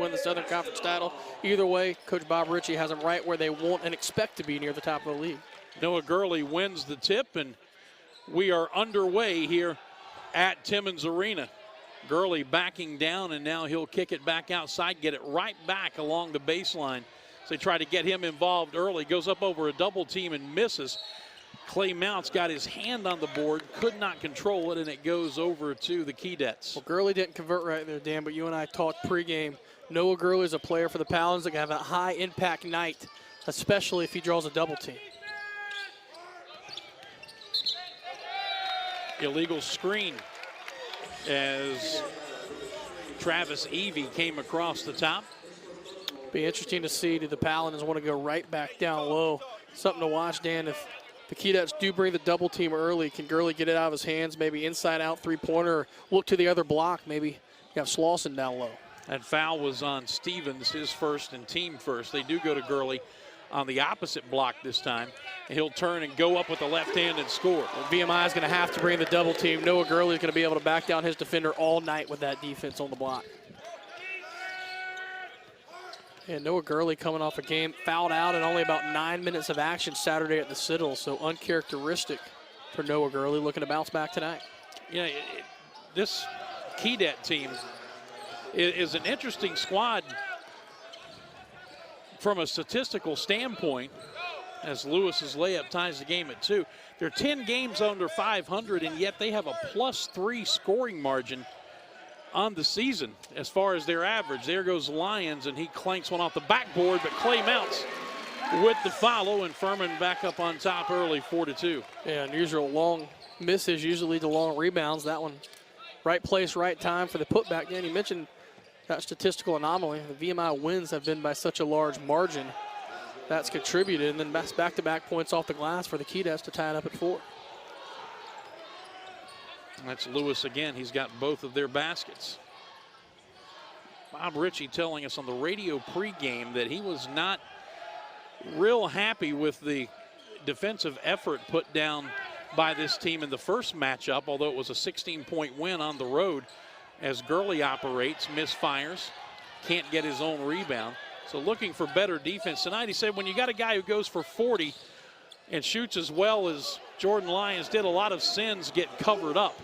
win the Southern Conference title. Either way, Coach Bob Ritchie has them right where they want and expect to be, near the top of the league. Noah Gurley wins the tip, and we are underway here at Timmons Arena. Gurley backing down, and now he'll kick it back outside, get it right back along the baseline. So they try to get him involved early. Goes up over a double team and misses. Clay Mounts got his hand on the board, could not control it, and it goes over to the Keydets. Well, Gurley didn't convert right there, Dan, but you and I talked pregame. Noah Gurley is a player for the Paladins that can have a high-impact night, especially if he draws a double team. Illegal screen as Travis Evie came across the top. Be interesting to see, do the Paladins want to go right back down low? Something to watch, Dan. If the Keydets do bring the double team early, can Gurley get it out of his hands, maybe inside out three-pointer, or look to the other block, maybe you have Slauson down low. That foul was on Stevens, his first and team first. They do go to Gurley on the opposite block this time. He'll turn and go up with the left hand and score. Well, VMI is going to have to bring the double team. Noah Gurley is going to be able to back down his defender all night with that defense on the block. And Noah Gurley coming off a game, fouled out in only about 9 minutes of action Saturday at the Citadel, so uncharacteristic for Noah Gurley, looking to bounce back tonight. Yeah, this Keydet team is an interesting squad from a statistical standpoint, as Lewis's layup ties the game at 2. They're 10 games under 500, and yet they have a +3 scoring margin on the season as far as their average. There goes Lyons, and he clanks one off the backboard, but Clay Mounts with the follow, and Furman back up on top early, 4-2. Yeah, unusual long misses usually lead to long rebounds. That one, right place, right time for the putback. Dan, you mentioned that statistical anomaly. The VMI wins have been by such a large margin. That's contributed, and then back-to-back points off the glass for the Keydets to tie it up at 4. That's Lewis again. He's got both of their baskets. Bob Ritchie telling us on the radio pregame that he was not real happy with the defensive effort put down by this team in the first matchup, although it was a 16-point win on the road, as Gurley operates, misfires, can't get his own rebound. So looking for better defense tonight. He said when you got a guy who goes for 40 and shoots as well as Jordan Lyons did, a lot of sins get covered up.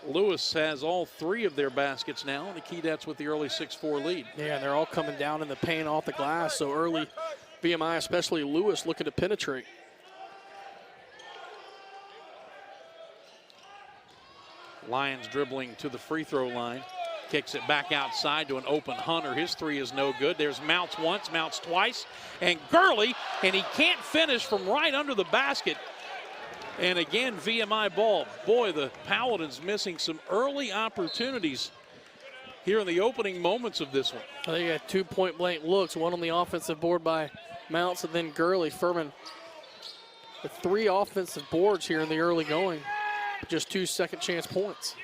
Lewis has all 3 of their baskets now, and the Keydets with the early 6-4 lead. Yeah, and they're all coming down in the paint off the glass, so early VMI, especially Lewis, looking to penetrate. Lyons dribbling to the free throw line. Kicks it back outside to an open Hunter. His 3 is no good. There's Mounts once, Mounts twice, and Gurley, and he can't finish from right under the basket. And again, VMI ball. Boy, the Paladins missing some early opportunities here in the opening moments of this one. I think you had 2 point-blank looks, one on the offensive board by Mounts and then Gurley. Furman with 3 offensive boards here in the early going. Just 2 second-chance points.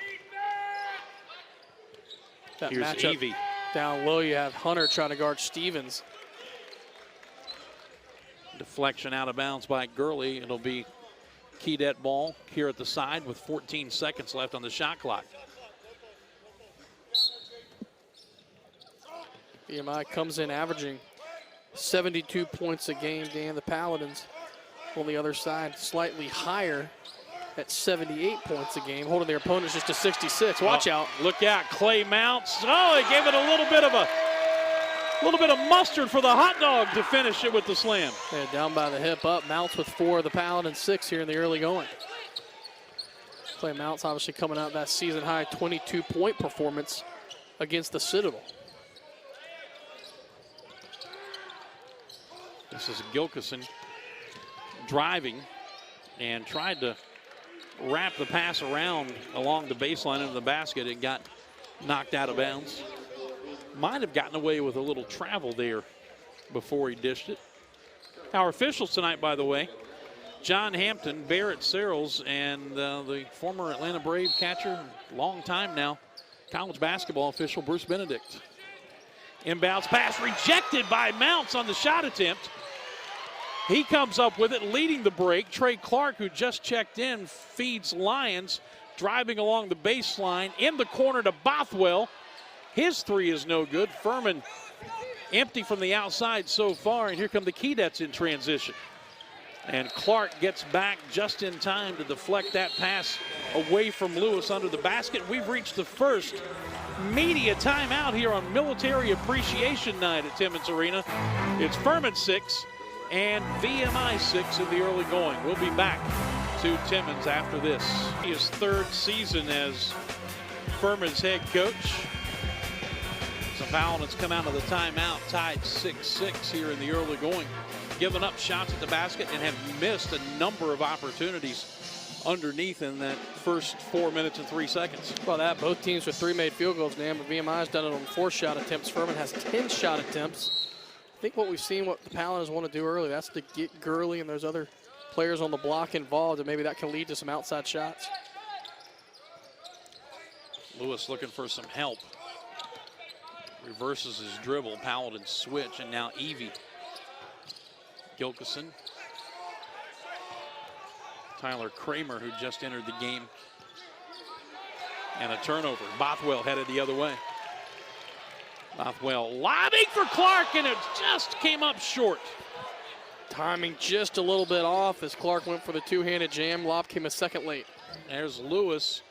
That Here's matchup Evie. Down low, you have Hunter trying to guard Stevens. Deflection out of bounds by Gurley. It'll be Keydet ball here at the side with 14 seconds left on the shot clock. VMI comes in averaging 72 points a game, Dan. The Paladins on the other side slightly higher at 78 points a game, holding their opponents just to 66. Watch out. Look out, Clay Mounts. Oh, he gave it a little bit of mustard for the hot dog to finish it with the slam. Yeah, down by the hip up. Mounts with 4, the Paladins 6 here in the early going. Clay Mounts obviously coming out that season high 22-point performance against the Citadel. This is Gilkison driving and tried to wrap the pass around along the baseline into the basket. It got knocked out of bounds. Might have gotten away with a little travel there before he dished it. Our officials tonight, by the way, John Hampton, Barrett Searles, and the former Atlanta Brave catcher, long time now, college basketball official Bruce Benedict. Inbounds pass rejected by Mounts on the shot attempt. He comes up with it, leading the break. Trey Clark, who just checked in, feeds Lyons, driving along the baseline in the corner to Bothwell. His three is no good. Furman empty from the outside so far, and here come the Keydets in transition. And Clark gets back just in time to deflect that pass away from Lewis under the basket. We've reached the first media timeout here on Military Appreciation Night at Timmons Arena. It's Furman 6 and VMI 6 in the early going. We'll be back to Timmons after this. His third season as Furman's head coach. So Paladins come out of the timeout, tied 6-6 here in the early going. Given up shots at the basket and have missed a number of opportunities underneath in that first 4 minutes and 3 seconds. Well, that both teams with 3 made field goals, Dan, but VMI has done it on 4 shot attempts. Furman has 10 shot attempts. I think what we've seen, what the Paladins want to do early, that's to get Gurley and those other players on the block involved, and maybe that can lead to some outside shots. Lewis looking for some help. Reverses his dribble, Paladin switch, and now Evie. Gilkison. Tyler Kramer, who just entered the game. And a turnover. Bothwell headed the other way. Bothwell lobbing for Clark, and it just came up short. Timing just a little bit off as Clark went for the two-handed jam. Lob came a second late. There's Lewis.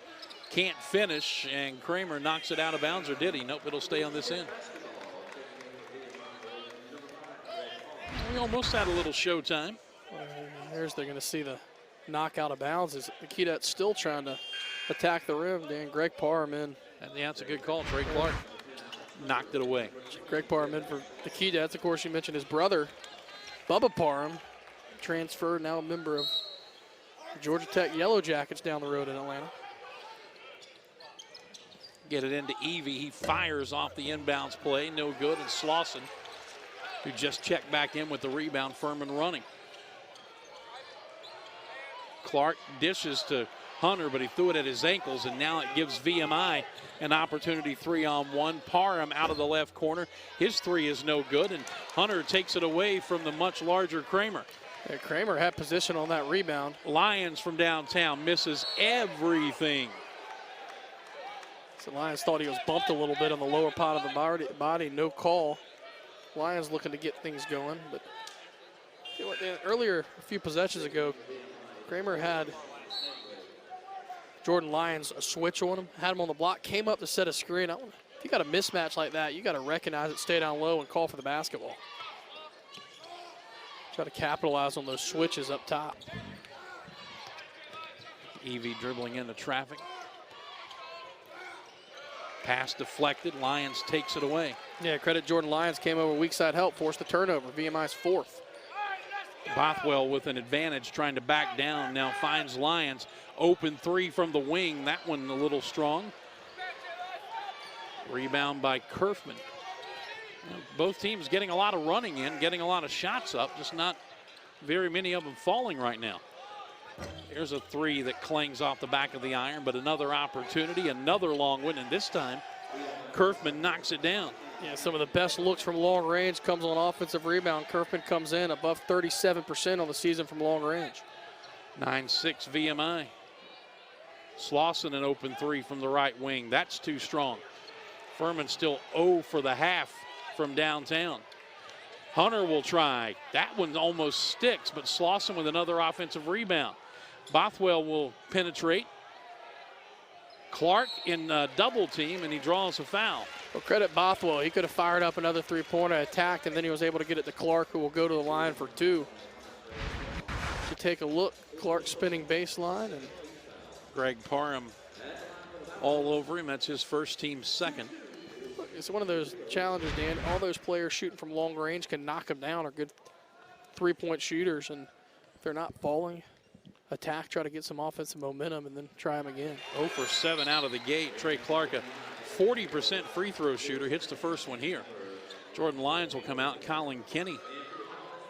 Can't finish, and Kramer knocks it out of bounds, or did he? Nope, it'll stay on this end. We almost had a little showtime. There's they're going to see the knock out of bounds. Is the Keydets still trying to attack the rim? Dan, Greg Parham in. And yeah, it's a good call. Trey Clark knocked it away. Greg Parham in for the Keydets. Of course, you mentioned his brother, Bubba Parham, transferred, now a member of the Georgia Tech Yellow Jackets down the road in Atlanta. Get it into Evie. He fires off the inbounds play. No good. And Slauson, who just checked back in with the rebound. Furman running. Clark dishes to Hunter, but he threw it at his ankles, and now it gives VMI an opportunity 3-on-1. Parham out of the left corner. His three is no good, and Hunter takes it away from the much larger Kramer. Yeah, Kramer had position on that rebound. Lyons from downtown misses everything. So Lyons thought he was bumped a little bit on the lower part of the body. No call. Lyons looking to get things going, but you know what, Dan, earlier, a few possessions ago, Kramer had Jordan Lyons a switch on him, had him on the block, came up to set a screen. If you got a mismatch like that, you got to recognize it, stay down low, and call for the basketball. Try to capitalize on those switches up top. Evie dribbling into traffic. Pass deflected. Lyons takes it away. Yeah, credit Jordan Lyons, came over weak side help, forced the turnover. VMI's fourth. Bothwell with an advantage, trying to back down. Now finds Lyons. Open three from the wing. That one a little strong. Rebound by Kerfman. Both teams getting a lot of running in, getting a lot of shots up, just not very many of them falling right now. Here's a three that clangs off the back of the iron, but another opportunity, another long one, and this time Kerfman knocks it down. Yeah, some of the best looks from long range comes on offensive rebound. Kerfman comes in above 37% on the season from long range. 9-6 VMI. Slauson an open three from the right wing. That's too strong. Furman still 0 for the half from downtown. Hunter will try. That one almost sticks, but Slauson with another offensive rebound. Bothwell will penetrate. Clark in double team, and he draws a foul. Well, credit Bothwell. He could have fired up another three-pointer, attacked, and then he was able to get it to Clark, who will go to the line for two. To take a look, Clark spinning baseline, and Greg Parham all over him. That's his first team second. It's one of those challenges, Dan. All those players shooting from long range can knock them down, are good three-point shooters, and if they're not falling, attack, try to get some offensive momentum, and then try them again. 0 for 7 out of the gate. Trey Clark, a 40% free throw shooter, hits the first one here. Jordan Lyons will come out. Colin Kenny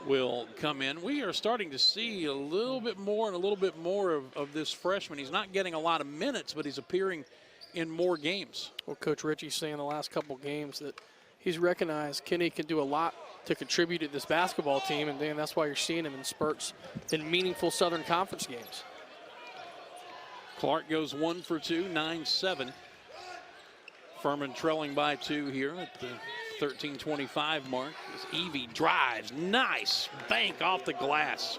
will come in. We are starting to see a little bit more and a little bit more of this freshman. He's not getting a lot of minutes, but he's appearing in more games. Well, Coach Ritchie's saying the last couple games that he's recognized Kenny can do a lot to contribute to this basketball team, and Dan, that's why you're seeing him in spurts in meaningful Southern Conference games. Clark goes 1 for 2, 9-7. Furman trailing by 2 here at the 13:25 mark as Evie drives. Nice bank off the glass.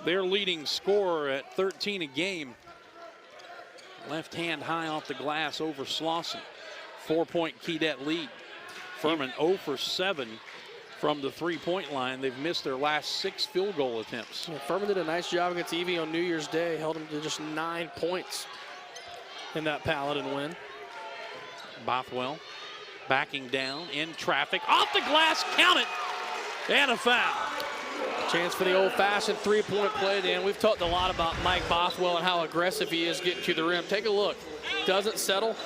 Their leading scorer at 13 a game. Left hand high off the glass over Slauson. 4-point Keydette lead. Furman 0 for 7 from the three-point line. They've missed their last 6 field goal attempts. Yeah, Furman did a nice job against Evie on New Year's Day. Held them to just 9 points in that Paladin win. Bothwell backing down in traffic. Off the glass, count it, and a foul. Chance for the old-fashioned three-point play, Dan. We've talked a lot about Mike Bothwell and how aggressive he is getting to the rim. Take a look. Doesn't settle.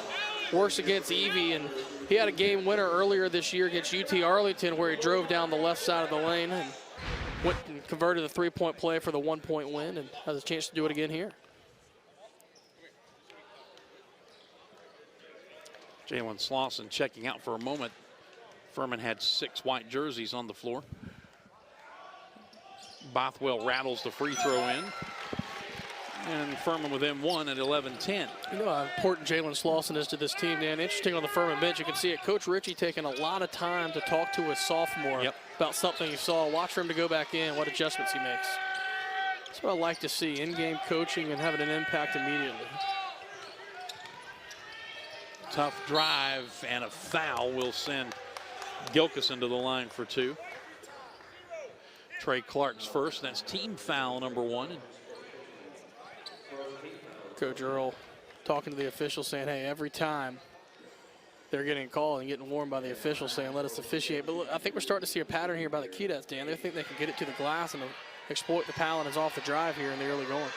Works against Evie, and he had a game winner earlier this year against UT Arlington where he drove down the left side of the lane and went and converted the three-point play for the 1-point win, and has a chance to do it again here. Jalen Slauson checking out for a moment. Furman had 6 white jerseys on the floor. Bothwell rattles the free throw in. And Furman within 1 at 11-10. You know how important Jalen Slauson is to this team, Dan. Interesting on the Furman bench. You can see it. Coach Ritchie taking a lot of time to talk to his sophomore about something he saw. Watch for him to go back in, what adjustments he makes. That's what I like to see, in-game coaching and having an impact immediately. Tough drive and a foul will send Gilkison to the line for 2. Trey Clark's first. That's team foul number 1. Coach Earl talking to the officials saying, hey, every time they're getting called and getting warned by the officials saying, let us officiate. But look, I think we're starting to see a pattern here by the Keydets, Dan. They think they can get it to the glass and exploit the Paladins off the drive here in the early going.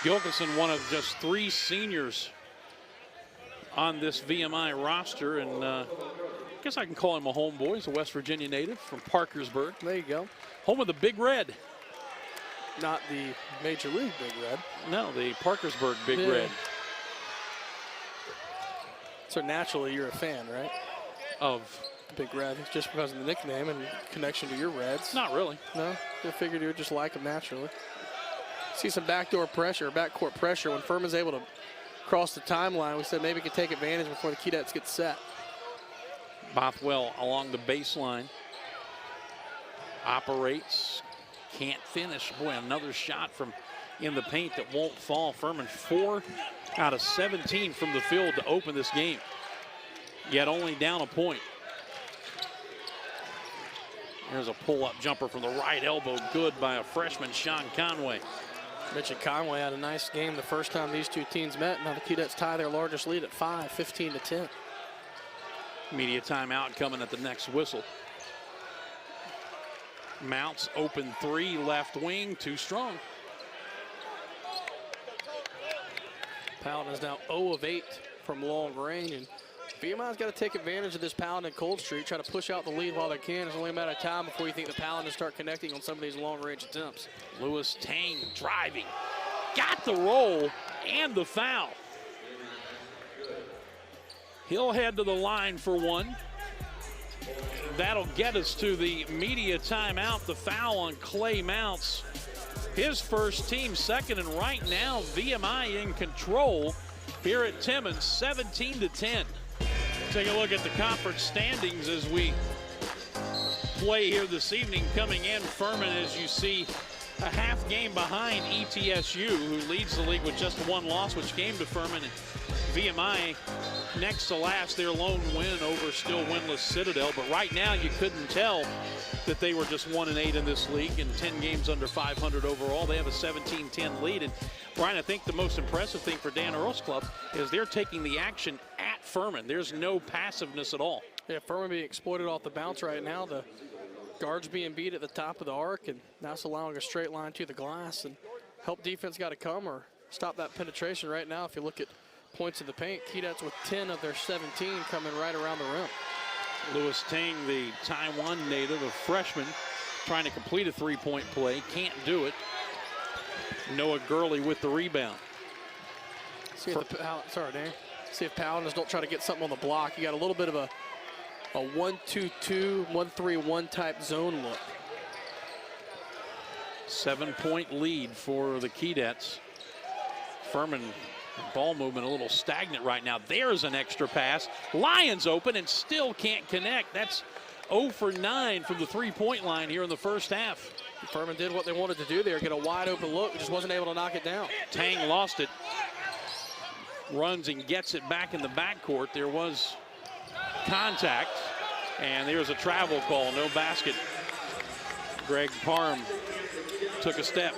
Gilkison, one of just 3 seniors on this VMI roster, and I guess I can call him a homeboy. He's a West Virginia native from Parkersburg. There you go. Home of the Big Red. Not the Major League Big Red. No, the Parkersburg Big Red. So naturally you're a fan, right? Of Big Red, just because of the nickname and connection to your Reds. Not really. No, I figured you would just like them naturally. See some backdoor pressure, backcourt pressure. When Furman's able to cross the timeline, we said maybe could take advantage before the Keydets get set. Bothwell along the baseline. Operates. Can't finish. Boy, another shot from in the paint that won't fall. Furman 4 out of 17 from the field to open this game. Yet only down a point. Here's a pull-up jumper from the right elbow. Good by a freshman, Sean Conway. Mitchell Conway had a nice game the first time these two teams met. Now the Keydets tie their largest lead at 5, 15-10. Media timeout coming at the next whistle. Mounts open 3, left wing, too strong. Paladin is now 0 of 8 from long range, and VMI's got to take advantage of this Paladin cold streak, try to push out the lead while they can. It's only a matter of time before you think the Paladins start connecting on some of these long range attempts. Lewis Tang driving, got the roll and the foul. He'll head to the line for 1. That'll get us to the media timeout. The foul on Clay Mounts. His first, team second, and right now VMI in control here at Timmons, 17-10. Take a look at the conference standings as we play here this evening. Coming in, Furman, as you see, a half game behind ETSU, who leads the league with just 1 loss, which came to Furman. And VMI next to last, their lone win over still winless Citadel. But right now, you couldn't tell that they were just 1 and 8 in this league and 10 games under 500 overall. They have a 17-10 lead. And Brian, I think the most impressive thing for Dan Earl's club is they're taking the action at Furman. There's no passiveness at all. Yeah, Furman being exploited off the bounce right now. The guards being beat at the top of the arc, and that's allowing a straight line to the glass. And help defense got to come or stop that penetration right now. If you look at points in the paint, Keydets with 10 of their 17 coming right around the rim. Lewis Tang, the Taiwan native, a freshman, trying to complete a three-point play. Can't do it. Noah Gurley with the rebound. See if See if Paladins don't try to get something on the block. You got a little bit of a 1-2-2, 1-3-1 type zone look. 7-point lead for the Keydets. Furman Ball movement a little stagnant right now. There's an extra pass. Lions open and still can't connect. That's 0 for 9 from the three-point line here in the first half. Furman did what they wanted to do there, get a wide open look, just wasn't able to knock it down. Tang lost it. Runs and gets it back in the backcourt. There was contact, and there's a travel call, no basket. Greg Parham took a step.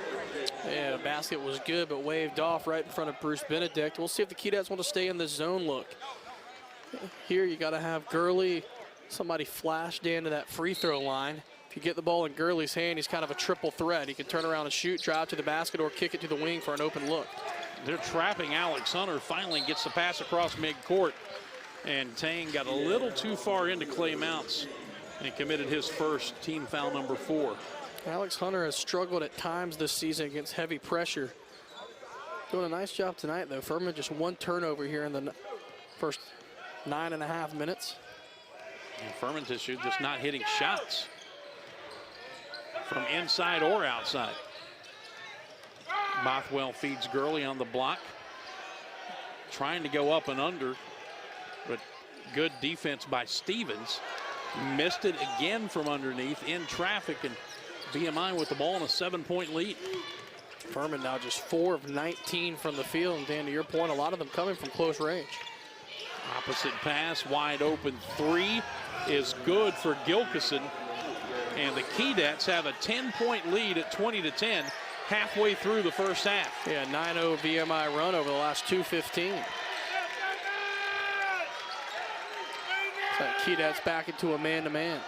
Yeah, the basket was good, but waved off right in front of Bruce Benedict. We'll see if the Keydets want to stay in the zone look. Here you got to have Gurley, somebody flash down to that free throw line. If you get the ball in Gurley's hand, he's kind of a triple threat. He can turn around and shoot, drive to the basket, or kick it to the wing for an open look. They're trapping Alex Hunter. Finally gets the pass across midcourt. And Tang got a little too far into Clay Mounts and committed his first team foul number 4. Alex Hunter has struggled at times this season against heavy pressure. Doing a nice job tonight, though. Furman just 1 turnover here in the first 9.5 minutes. And Furman's issue just not hitting shots from inside or outside. Bothwell feeds Gurley on the block. Trying to go up and under, but good defense by Stevens. Missed it again from underneath in traffic, and VMI with the ball in a 7-point lead. Furman now just 4 of 19 from the field, and Dan, to your point, a lot of them coming from close range. Opposite pass, wide open 3 is good for Gilkison. And the Keydets have a 10-point lead at 20-10 halfway through the first half. Yeah, 9-0 VMI run over the last 2:15. So Keydets back into a man-to-man.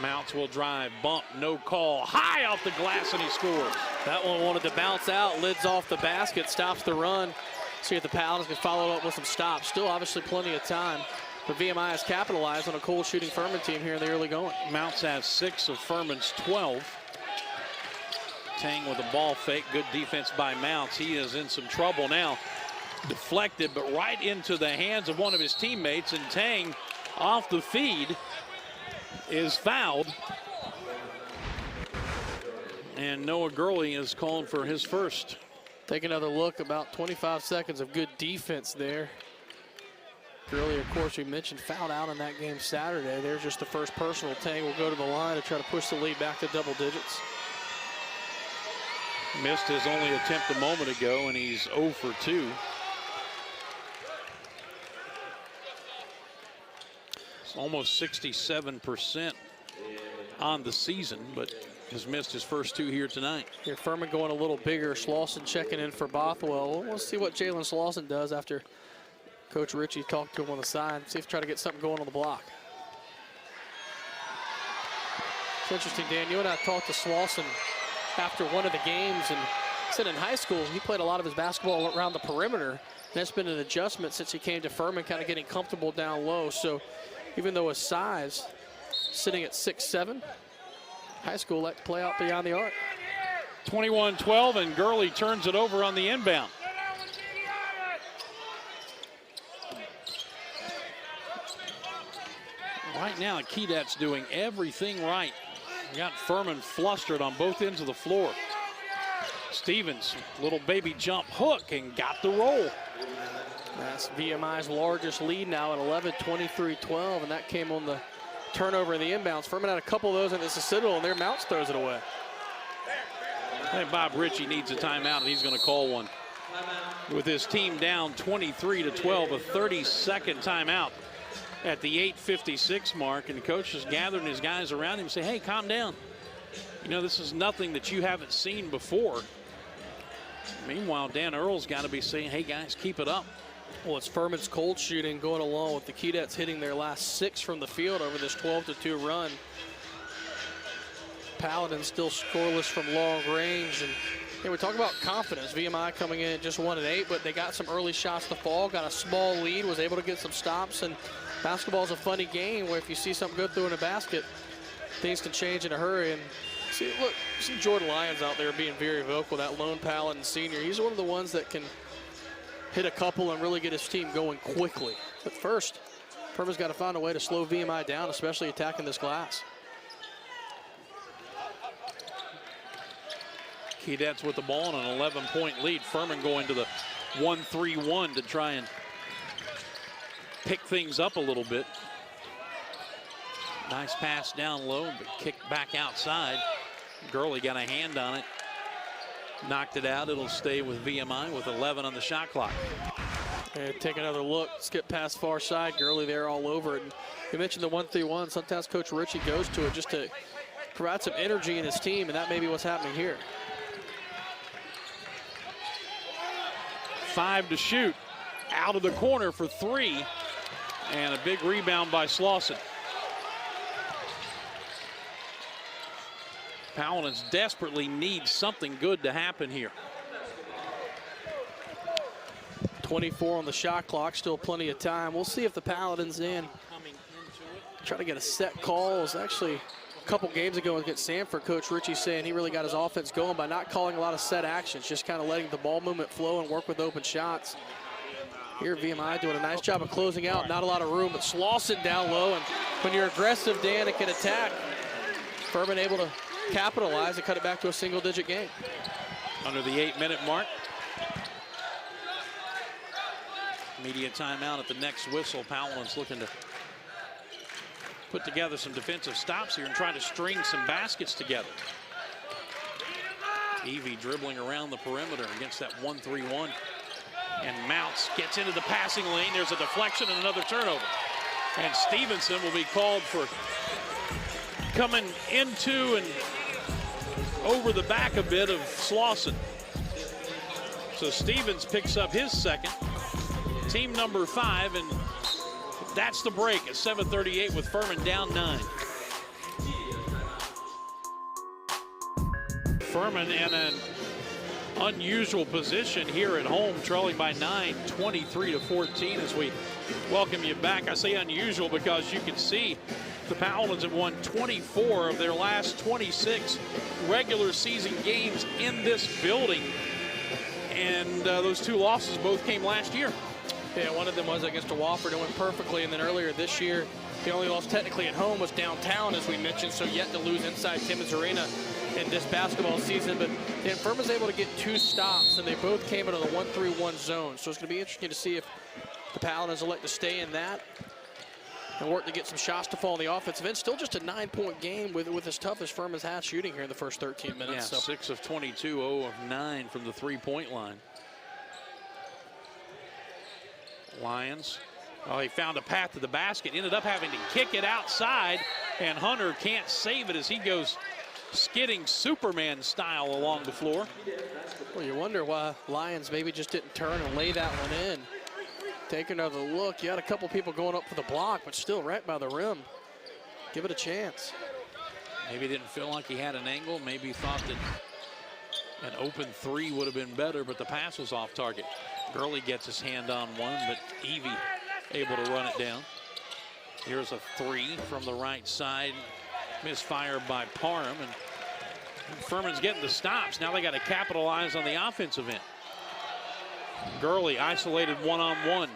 Mounts will drive, bump, no call, high off the glass, and he scores. That one wanted to bounce out, lids off the basket, stops the run. See if the Paladins can follow up with some stops. Still obviously plenty of time, but VMI has capitalized on a cold shooting Furman team here in the early going. Mounts has 6 of Furman's 12. Tang with a ball fake, good defense by Mounts. He is in some trouble now. Deflected, but right into the hands of one of his teammates, and Tang off the feed is fouled. And Noah Gurley is called for his first. Take another look, about 25 seconds of good defense there. Gurley, of course, we mentioned fouled out in that game Saturday. There's just the first personal. Tang will go to the line to try to push the lead back to double digits. Missed his only attempt a moment ago, and he's 0 for 2. It's almost 67% on the season, but has missed his first 2 here tonight. Here, Furman going a little bigger. Slauson checking in for Bothwell. We'll see what Jalen Slauson does after Coach Ritchie talked to him on the side. See if try to get something going on the block. It's interesting, Dan. You and I talked to Slauson after one of the games, and said in high school he played a lot of his basketball around the perimeter. And that's been an adjustment since he came to Furman, kind of getting comfortable down low. So even though his size, sitting at 6'7", high school like to play out beyond the arc. 21-12, and Gurley turns it over on the inbound. Right now, Keydets doing everything right. Got Furman flustered on both ends of the floor. Stevens, little baby jump hook, and got the roll. That's VMI's largest lead now at 11, 23-12, and that came on the turnover in the inbounds. Furman had a couple of those in the Citadel, and their Mounts throws it away. I think Bob Ritchie needs a timeout, and he's going to call one. With his team down 23-12, a 30-second timeout at the 8:56 mark, and the coach is gathering his guys around him and say, hey, calm down. You know, this is nothing that you haven't seen before. Meanwhile, Dan Earl's got to be saying, hey, guys, keep it up. Well, it's Furman's cold shooting going along with the Keydets hitting their last 6 from the field over this 12-2 run. Paladin still scoreless from long range. And we talk about confidence. VMI coming in at just 1-8, but they got some early shots to fall, got a small lead, was able to get some stops. And basketball's a funny game where if you see something go through in a basket, things can change in a hurry. And see Jordan Lyons out there being very vocal, that lone Paladin senior. He's one of the ones that can hit a couple and really get his team going quickly. But first, Furman's got to find a way to slow VMI down, especially attacking this glass. Keydets with the ball and an 11-point lead. Furman going to the 1-3-1 to try and pick things up a little bit. Nice pass down low, but kicked back outside. Gurley got a hand on it. Knocked it out. It'll stay with VMI with 11 on the shot clock. And take another look. Skip past far side. Gurley there all over it. And you mentioned the 1-3-1. Sometimes Coach Ritchie goes to it just to provide some energy in his team, and that may be what's happening here. 5 to shoot. Out of the corner for 3. And a big rebound by Slauson. Paladins desperately need something good to happen here. 24 on the shot clock, still plenty of time. We'll see if the Paladins try to get a set call. It was actually a couple games ago against Sanford, Coach Ritchie saying he really got his offense going by not calling a lot of set actions, just kind of letting the ball movement flow and work with open shots. Here VMI doing a nice job of closing out, not a lot of room, but Slauson down low, and when you're aggressive, Dan, it can attack. Furman able to capitalize and cut it back to a single-digit game. Under the 8-minute mark. Immediate timeout at the next whistle. Paladins looking to put together some defensive stops here and try to string some baskets together. Evie dribbling around the perimeter against that 1-3-1. And Mounts gets into the passing lane. There's a deflection and another turnover. And Stevenson will be called for coming into and over the back a bit of Slauson. So Stevens picks up his second. Team number 5, and that's the break at 7:38 with Furman down 9. Furman in an unusual position here at home, trailing by 9, 23-14 as we welcome you back. I say unusual because you can see the Paladins have won 24 of their last 26 regular season games in this building. And those 2 losses both came last year. Yeah, one of them was against Wofford. It went perfectly, and then earlier this year, the only loss technically at home was downtown, as we mentioned, so yet to lose inside Timmins Arena in this basketball season. But Dan, Furman's able to get 2 stops, and they both came into the 1-3-1 zone. So it's going to be interesting to see if the Paladins elect to stay in that and work to get some shots to fall on the offensive end. Still just a 9-point game with as tough as Furman's had shooting here in the first 13 minutes. Yeah, so. 6 of 22, 0 of 9 from the 3-point line. Lions, he found a path to the basket, ended up having to kick it outside, and Hunter can't save it as he goes skidding Superman style along the floor. Well, you wonder why Lions maybe just didn't turn and lay that one in. Take another look. You had a couple people going up for the block, but still right by the rim. Give it a chance. Maybe didn't feel like he had an angle. Maybe thought that an open 3 would have been better, but the pass was off target. Gurley gets his hand on one, but Evie able to run it down. Here's a 3 from the right side. Misfire by Parham, and Furman's getting the stops. Now they got to capitalize on the offensive end. Gurley isolated one-on-one.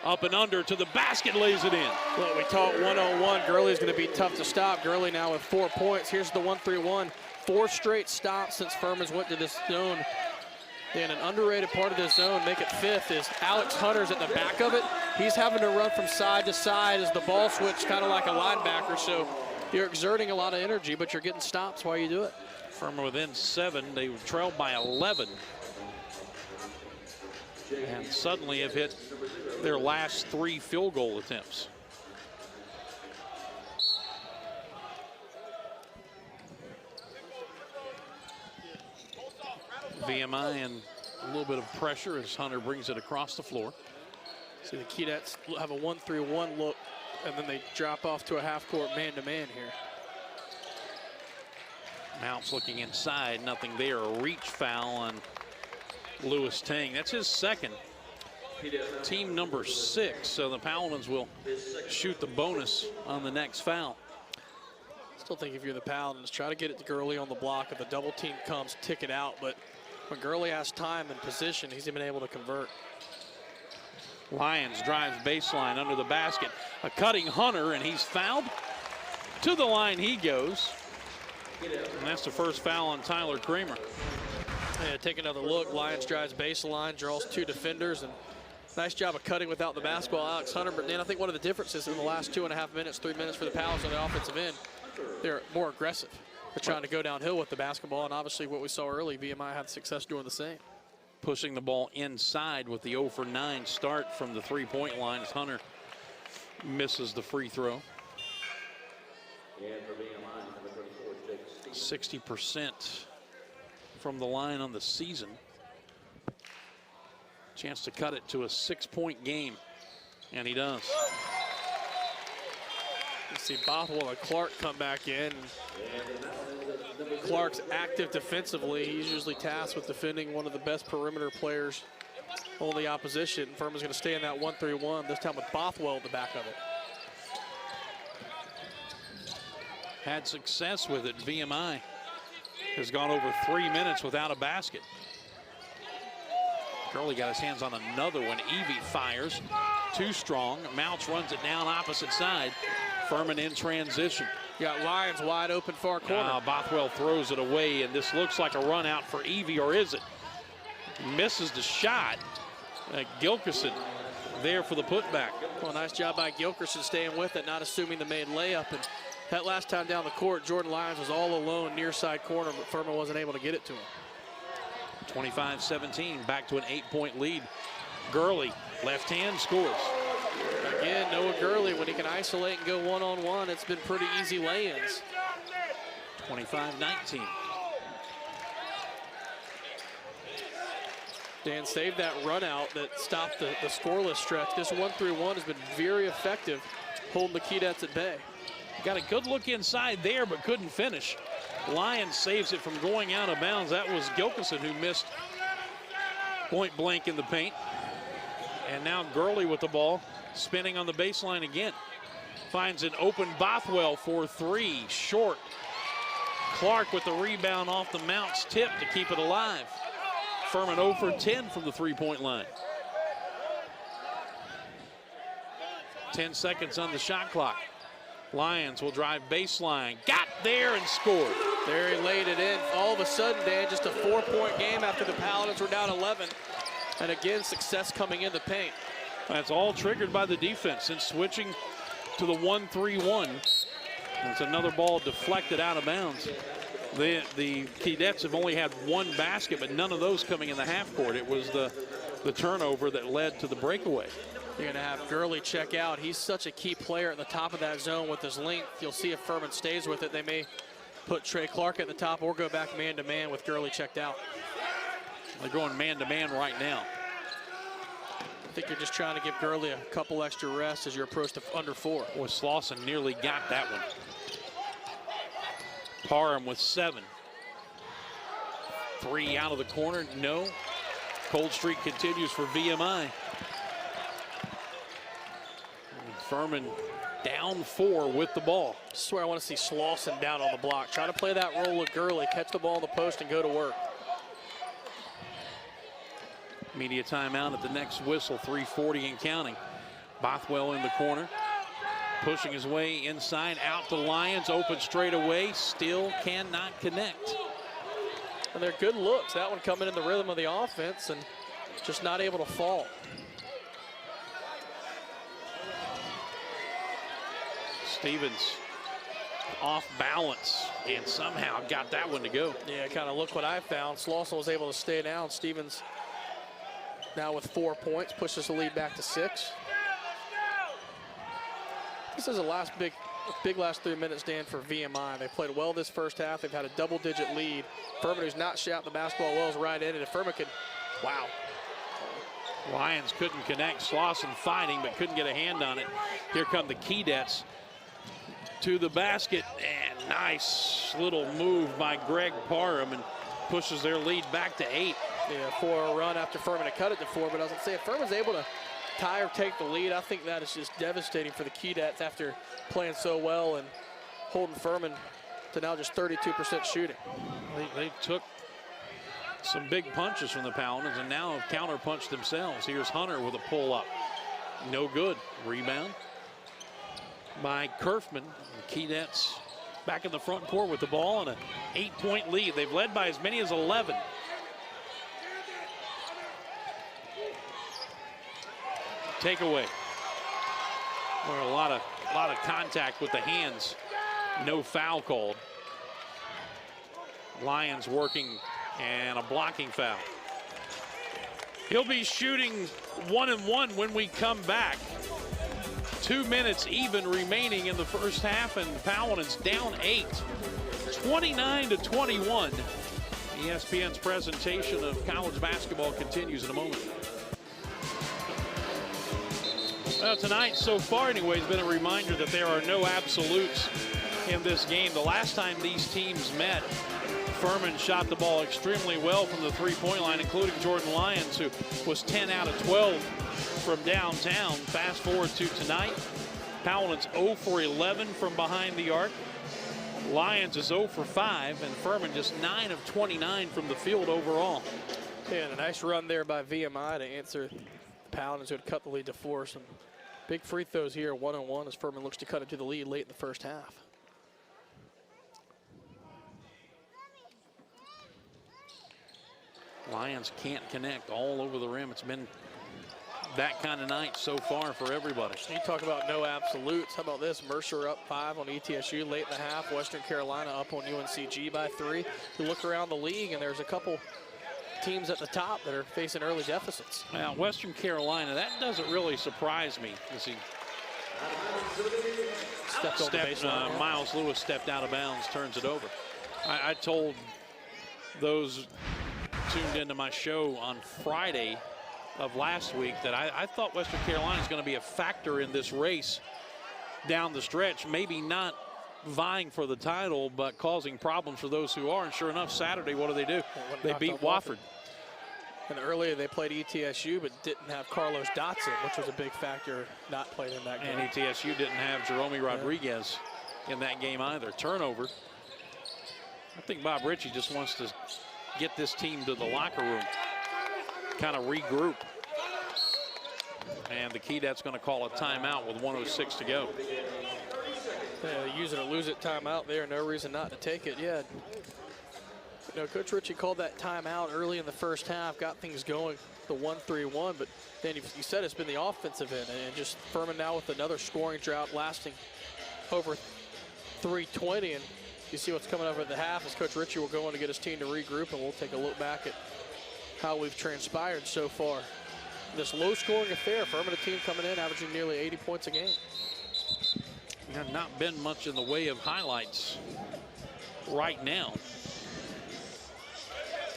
Up and under to the basket, lays it in. Look, we talked one-on-one. Gurley's going to be tough to stop. Gurley now with 4 points. Here's the 1-3-1. 4 straight stops since Furman's went to this zone. And an underrated part of this zone, make it 5th, is Alex Hunter's at the back of it. He's having to run from side to side as the ball switch, kind of like a linebacker. So you're exerting a lot of energy, but you're getting stops while you do it. Furman within 7. They trailed by 11. And suddenly have hit their last 3 field goal attempts. VMI and a little bit of pressure as Hunter brings it across the floor. See the Keydets have a 1-3-1 look, and then they drop off to a half-court man-to-man here. Mounts looking inside, nothing there. A reach foul on Lewis Tang. That's his second. Team number 6, so the Paladins will shoot the bonus on the next foul. Still think if you're the Paladins, try to get it to Gurley on the block. If the double team comes, tick it out. But when Gurley has time and position, he's been able to convert. Lions drives baseline under the basket. A cutting Hunter, and he's fouled. To the line he goes. And that's the first foul on Tyler Kramer. Yeah, take another look. Lions drives baseline, draws 2 defenders, and nice job of cutting without the basketball, Alex Hunter. But then I think one of the differences in the last 2.5 minutes, 3 minutes for the Pals on the offensive end, they're more aggressive. They're trying to go downhill with the basketball, and obviously what we saw early, VMI had success doing the same. Pushing the ball inside with the 0 for 9 start from the three-point line as Hunter misses the free throw. 60% from the line on the season. Chance to cut it to a 6-point game, and he does. You see Bothwell and Clark come back in. Clark's active defensively. He's usually tasked with defending one of the best perimeter players on the opposition. Furman's going to stay in that 1-3-1, this time with Bothwell at the back of it. Had success with it. VMI has gone over 3 minutes without a basket. Gurley got his hands on another one. Evie fires. Too strong. Mouch runs it down opposite side. Furman in transition. You got Lions wide open far corner. Bothwell throws it away, and this looks like a run out for Evie, or is it? Misses the shot. Gilkerson there for the putback. Well, nice job by Gilkerson staying with it, not assuming the made layup. And that last time down the court, Jordan Lyons was all alone near side corner, but Furman wasn't able to get it to him. 25-17, back to an 8-point lead. Gurley, left hand, scores. Again, Noah Gurley, when he can isolate and go one-on-one, it's been pretty easy lay-ins. 25-19. Dan saved that run out that stopped the scoreless stretch. This 1-3-1 has been very effective, holding the Keydets at bay. Got a good look inside there, but couldn't finish. Lyons saves it from going out of bounds. That was Gilkerson who missed point blank in the paint. And now Gurley with the ball, spinning on the baseline again. Finds an open Bothwell for 3, short. Clark with the rebound off the Mounts tip to keep it alive. Furman 0 for 10 from the three-point line. 10 seconds on the shot clock. Lions will drive baseline. Got there and scored. There he laid it in. All of a sudden, Dan, just a 4-point game after the Paladins were down 11. And again, success coming in the paint. That's all triggered by the defense since switching to the 1-3-1. It's another ball deflected out of bounds. The Keydets have only had 1 basket, but none of those coming in the half court. It was the turnover that led to the breakaway. You're going to have Gurley check out. He's such a key player at the top of that zone with his length. You'll see if Furman stays with it. They may put Trey Clark at the top or go back man-to-man with Gurley checked out. They're going man-to-man right now. I think you're just trying to give Gurley a couple extra rests as you approach to under 4. Boy, Slauson nearly got that one. Parham with 7. 3 out of the corner, no. Cold streak continues for VMI. Furman down 4 with the ball. This is where I want to see Slauson down on the block. Try to play that role with Gurley, catch the ball in the post and go to work. Media timeout at the next whistle, 3:40 and counting. Bothwell in the corner, pushing his way inside, out to Lions, open straight away, still cannot connect. And they're good looks. That one coming in the rhythm of the offense and just not able to fall. Stevens off balance and somehow got that one to go. Yeah, kind of look what I found. Slauson was able to stay down. Stevens now with 4 points, pushes the lead back to 6. This is the last big last 3 minutes, Dan, for VMI. They played well this first half. They've had a double-digit lead. Furman, who's not shot the basketball well, is right in it. If Furman could, wow. Lions couldn't connect. Slauson fighting, but couldn't get a hand on it. Here come the Keydets to the basket, and nice little move by Greg Parham and pushes their lead back to 8. Yeah, for a run after Furman had cut it to 4, but I was going to say, if Furman's able to tie or take the lead, I think that is just devastating for the Keydets after playing so well and holding Furman to now just 32% shooting. They took some big punches from the Paladins and now have counter-punched themselves. Here's Hunter with a pull-up. No good. Rebound by Kerfman. The Keydets back in the front court with the ball and an 8-point lead. They've led by as many as 11. takeaway. Or a lot of contact with the hands. No foul called. Lions working and a blocking foul. He'll be shooting 1-1 when we come back. 2 minutes even remaining in the first half, and Paladin's down 8. 29-21. ESPN's presentation of college basketball continues in a moment. Well, tonight, so far anyway, has been a reminder that there are no absolutes in this game. The last time these teams met, Furman shot the ball extremely well from the three-point line, including Jordan Lyons, who was 10 out of 12 from downtown. Fast forward to tonight, Paladin's 0 for 11 from behind the arc. Lyons is 0 for 5, and Furman just 9 of 29 from the field overall. Yeah, and a nice run there by VMI to answer Paladins, who had cut the lead to 4. Some big free throws here, 1-on-1, as Furman looks to cut into the lead late in the first half. Lions can't connect all over the rim. It's been that kind of night so far for everybody. You talk about no absolutes. How about this? Mercer up 5 on ETSU late in the half. Western Carolina up on UNCG by 3. You look around the league, and there's a couple teams at the top that are facing early deficits. Now, Western Carolina, that doesn't really surprise me. Miles Lewis stepped out of bounds, turns it over. I told those tuned into my show on Friday of last week that I thought Western Carolina is going to be a factor in this race down the stretch, maybe not vying for the title, but causing problems for those who are. And sure enough, Saturday, what do? They beat Wofford. And earlier they played ETSU, but didn't have Carlos Dotson, which was a big factor not playing in that game. And ETSU didn't have Jerome Rodriguez in that game either. Turnover. I think Bob Ritchie just wants to get this team to the locker room, kind of regroup. And the Keydets going to call a timeout with 1:06 to go. Yeah, use it or lose it timeout there. No reason not to take it. Yeah. You know, Coach Ritchie called that timeout early in the first half, got things going, the 1-3-1, but then you said it's been the offensive end, and just Furman now with another scoring drought lasting over 3:20, and you see what's coming over at the half as Coach Ritchie will go on to get his team to regroup, and we'll take a look back at how we've transpired so far. This low-scoring affair, Furman, a team coming in, averaging nearly 80 points a game. There have not been much in the way of highlights right now.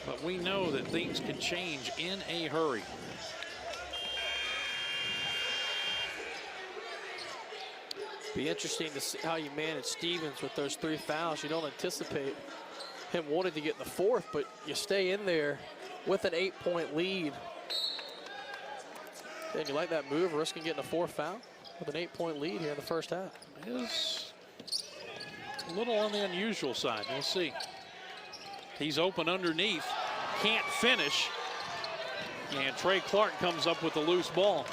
But we know that things can change in a hurry. Be interesting to see how you manage Stevens with those 3 fouls. You don't anticipate him wanting to get the 4th, but you stay in there with an 8-point lead. And you like that move, risking getting a 4th foul with an 8-point lead here in the first half. It is a little on the unusual side. We'll see. He's open underneath, can't finish. And Trey Clark comes up with the loose ball.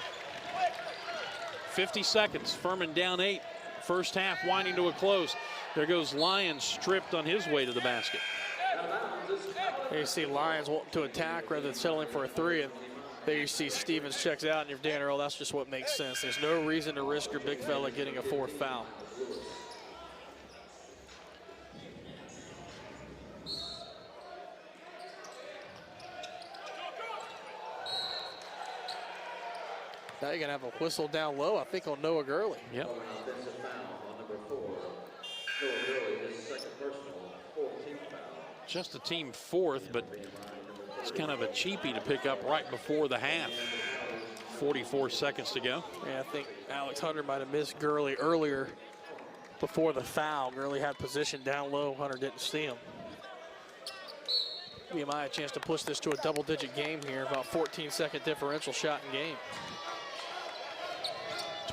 50 seconds, Furman down 8. First half winding to a close. There goes Lyons, stripped on his way to the basket. There you see Lyons wanting to attack rather than settling for a 3. And there you see Stevens checks out, and you're Dan Earl, that's just what makes sense. There's no reason to risk your big fella getting a 4th foul. Now you're going to have a whistle down low, I think, on Noah Gurley. Yep. Just a team 4th, but it's kind of a cheapie to pick up right before the half. 44 seconds to go. Yeah, I think Alex Hunter might have missed Gurley earlier before the foul. Gurley had position down low. Hunter didn't see him. VMI a chance to push this to a double-digit game here. About 14-second differential shot in game.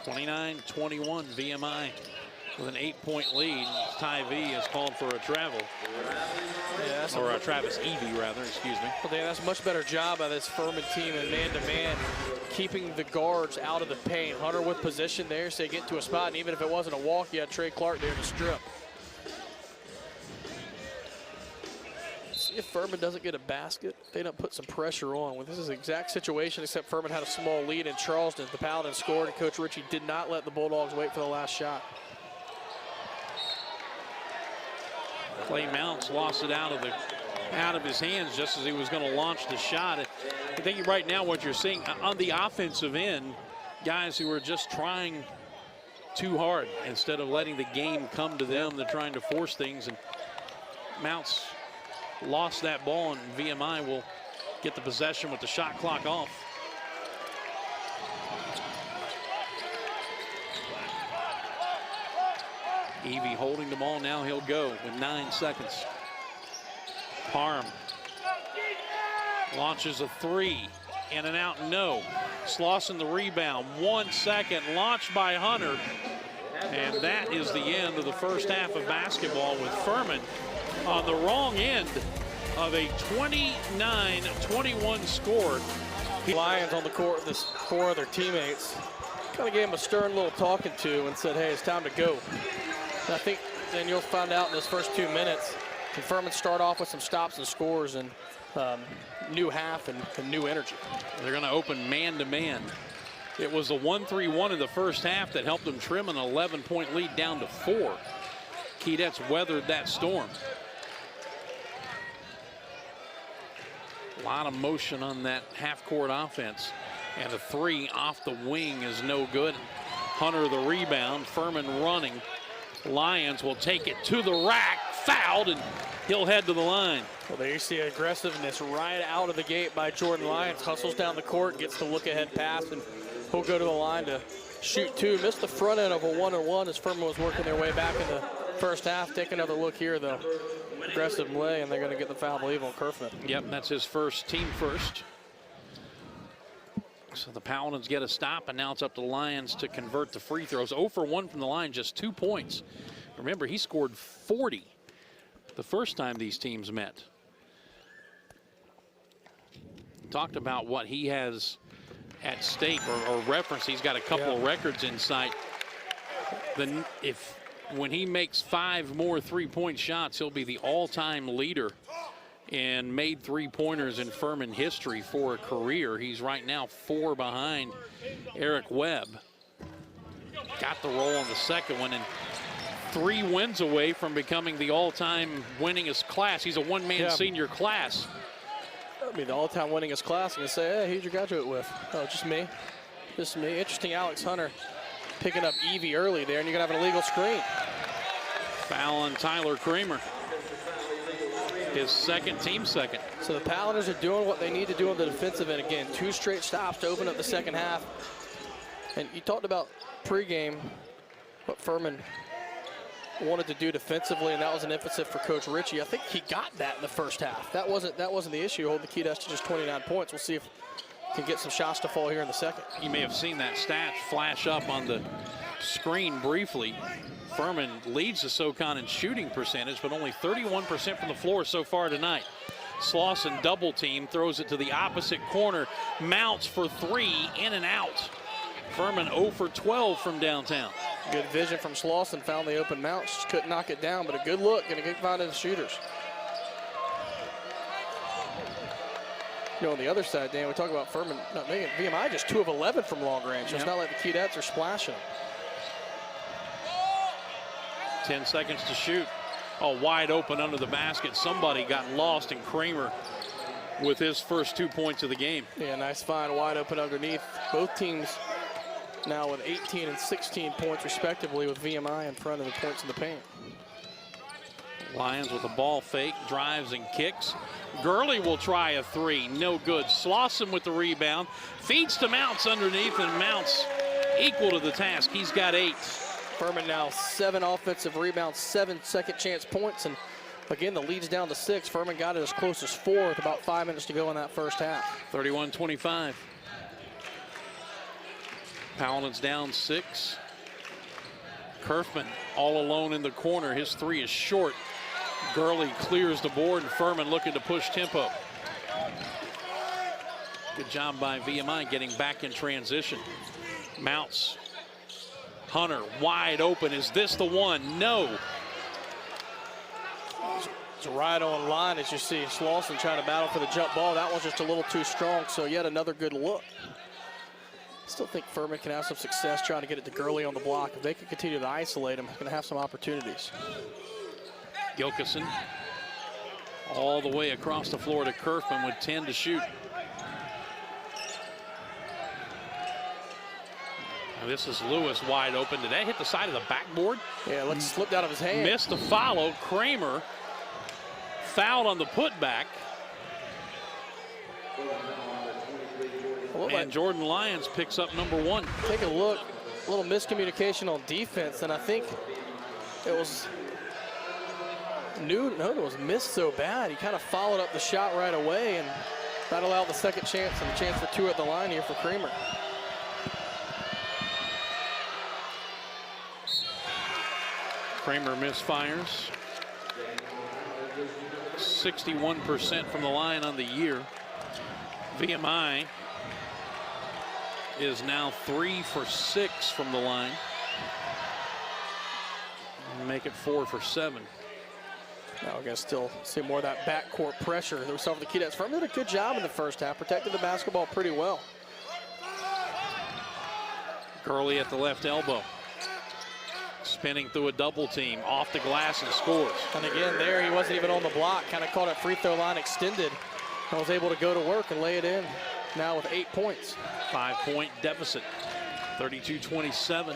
29-21, VMI with an 8-point lead. Ty V has called for a travel. Yeah, or Travis Evie, rather, excuse me. Well, Dan, that's a much better job by this Furman team in man-to-man, keeping the guards out of the paint. Hunter with position there, so you get to a spot, and even if it wasn't a walk, you had Trey Clark there to strip. See if Furman doesn't get a basket. They don't put some pressure on. Well, this is the exact situation, except Furman had a small lead in Charleston. The Paladins scored, and Coach Ritchie did not let the Bulldogs wait for the last shot. Clay Mounts lost it out of his hands just as he was going to launch the shot. I think right now what you're seeing on the offensive end, guys who are just trying too hard instead of letting the game come to them. They're trying to force things, and Mounts lost that ball, and VMI will get the possession with the shot clock off. Evie holding the ball now. He'll go with 9 seconds. Parham launches a three. In and out, no. Slauson the rebound. 1 second. Launched by Hunter. And that is the end of the first half of basketball, with Furman on the wrong end of a 29-21 score. Lions on the court with 4 other teammates. Kind of gave him a stern little talking to and said, hey, it's time to go. And I think then you'll find out in those first 2 minutes, can Furman start off with some stops and scores and new half and new energy. They're going to open man-to-man. It was a 1-3-1 in the first half that helped them trim an 11-point lead down to 4. Keydets weathered that storm. A lot of motion on that half-court offense. And a three off the wing is no good. Hunter the rebound. Furman running. Lions will take it to the rack. Fouled, and he'll head to the line. Well, there you see aggressiveness right out of the gate by Jordan Lyons. Hustles down the court, gets the look-ahead pass, and he'll go to the line to shoot 2. Missed the front end of a 1-on-1 as Furman was working their way back in the first half. Take another look here, though. Aggressive lay, and they're going to get the foul, I believe, on Kerfman. Yep, that's his first, team first. So the Paladins get a stop, and now it's up to the Lions to convert the free throws. 0 for 1 from the line, just 2 points. Remember, he scored 40 the first time these teams met. Talked about what he has at stake, or reference. He's got a couple of records in sight. When he makes 5 more three-point shots, he'll be the all-time leader in made three-pointers in Furman history for a career. He's right now 4 behind Eric Webb. Got the roll on the second one, and 3 wins away from becoming the all-time winningest class. He's a one-man senior class. That'd be the all-time winningest class. I'm gonna say, hey, who'd you graduate with? Oh, just me. Just me. Interesting, Alex Hunter picking up Evie early there, and you're gonna have an illegal screen. Foul on Tyler Kramer. His second, team second. So the Paladins are doing what they need to do on the defensive end. Again, 2 straight stops to open up the second half. And you talked about pregame, what Furman wanted to do defensively, and that was an emphasis for Coach Ritchie. I think he got that in the first half. That wasn't the issue. Hold the Keydets to just 29 points. We'll see if he can get some shots to fall here in the second. You may have seen that stat flash up on the screen briefly. Furman leads the SoCon in shooting percentage, but only 31% from the floor so far tonight. Slauson double team, throws it to the opposite corner. Mounts for 3, in and out. Furman 0 for 12 from downtown. Good vision from Slauson, found the open Mounts. Just couldn't knock it down, but a good look, gonna get finding the shooters. You know, on the other side, Dan, we talk about Furman not making it. VMI just 2 of 11 from long range. So it's not like the Keydets are splashing them. 10 seconds to shoot. Oh, wide open under the basket. Somebody got lost, and Kramer with his first 2 points of the game. Yeah, nice find, wide open underneath. Both teams now with 18 and 16 points respectively, with VMI in front of the points in the paint. Lions with a ball fake, drives and kicks. Gurley will try a 3, no good. Slauson with the rebound, feeds to Mounts underneath, and Mounts equal to the task. He's got 8. Furman now 7 offensive rebounds, 7 second chance points, and again, the lead's down to 6. Furman got it as close as 4 with about 5 minutes to go in that first half. 31-25. Paladins down 6. Kerfman all alone in the corner. His 3 is short. Gurley clears the board, and Furman looking to push tempo. Good job by VMI getting back in transition. Mounts. Hunter wide open. Is this the one? No. It's right on line as you see Slauson trying to battle for the jump ball. That one's just a little too strong, so yet another good look. Still think Furman can have some success trying to get it to Gurley on the block. If they can continue to isolate him, going to have some opportunities. Gilkison all the way across the floor to Kerfman with 10 to shoot. Now this is Lewis wide open. Did that hit the side of the backboard? Yeah, it slipped out of his hand. Missed the follow. Kramer fouled on the putback. And Jordan Lyons picks up number 1. Take a look, a little miscommunication on defense, and I think it was Newton was missed so bad. He kind of followed up the shot right away, and that allowed the second chance and a chance for 2 at the line here for Kramer. Kramer misfires. 61% from the line on the year. VMI is now 3 for 6 from the line. Make it 4 for 7. Now we're going to still see more of that backcourt pressure that we saw for the Keydets. Furman did a good job in the first half, protected the basketball pretty well. Gurley at the left elbow. Spinning through a double team, off the glass and scores. And again, there he wasn't even on the block, kind of caught a free throw line extended and was able to go to work and lay it in now with 8 points. 5-point deficit, 32-27.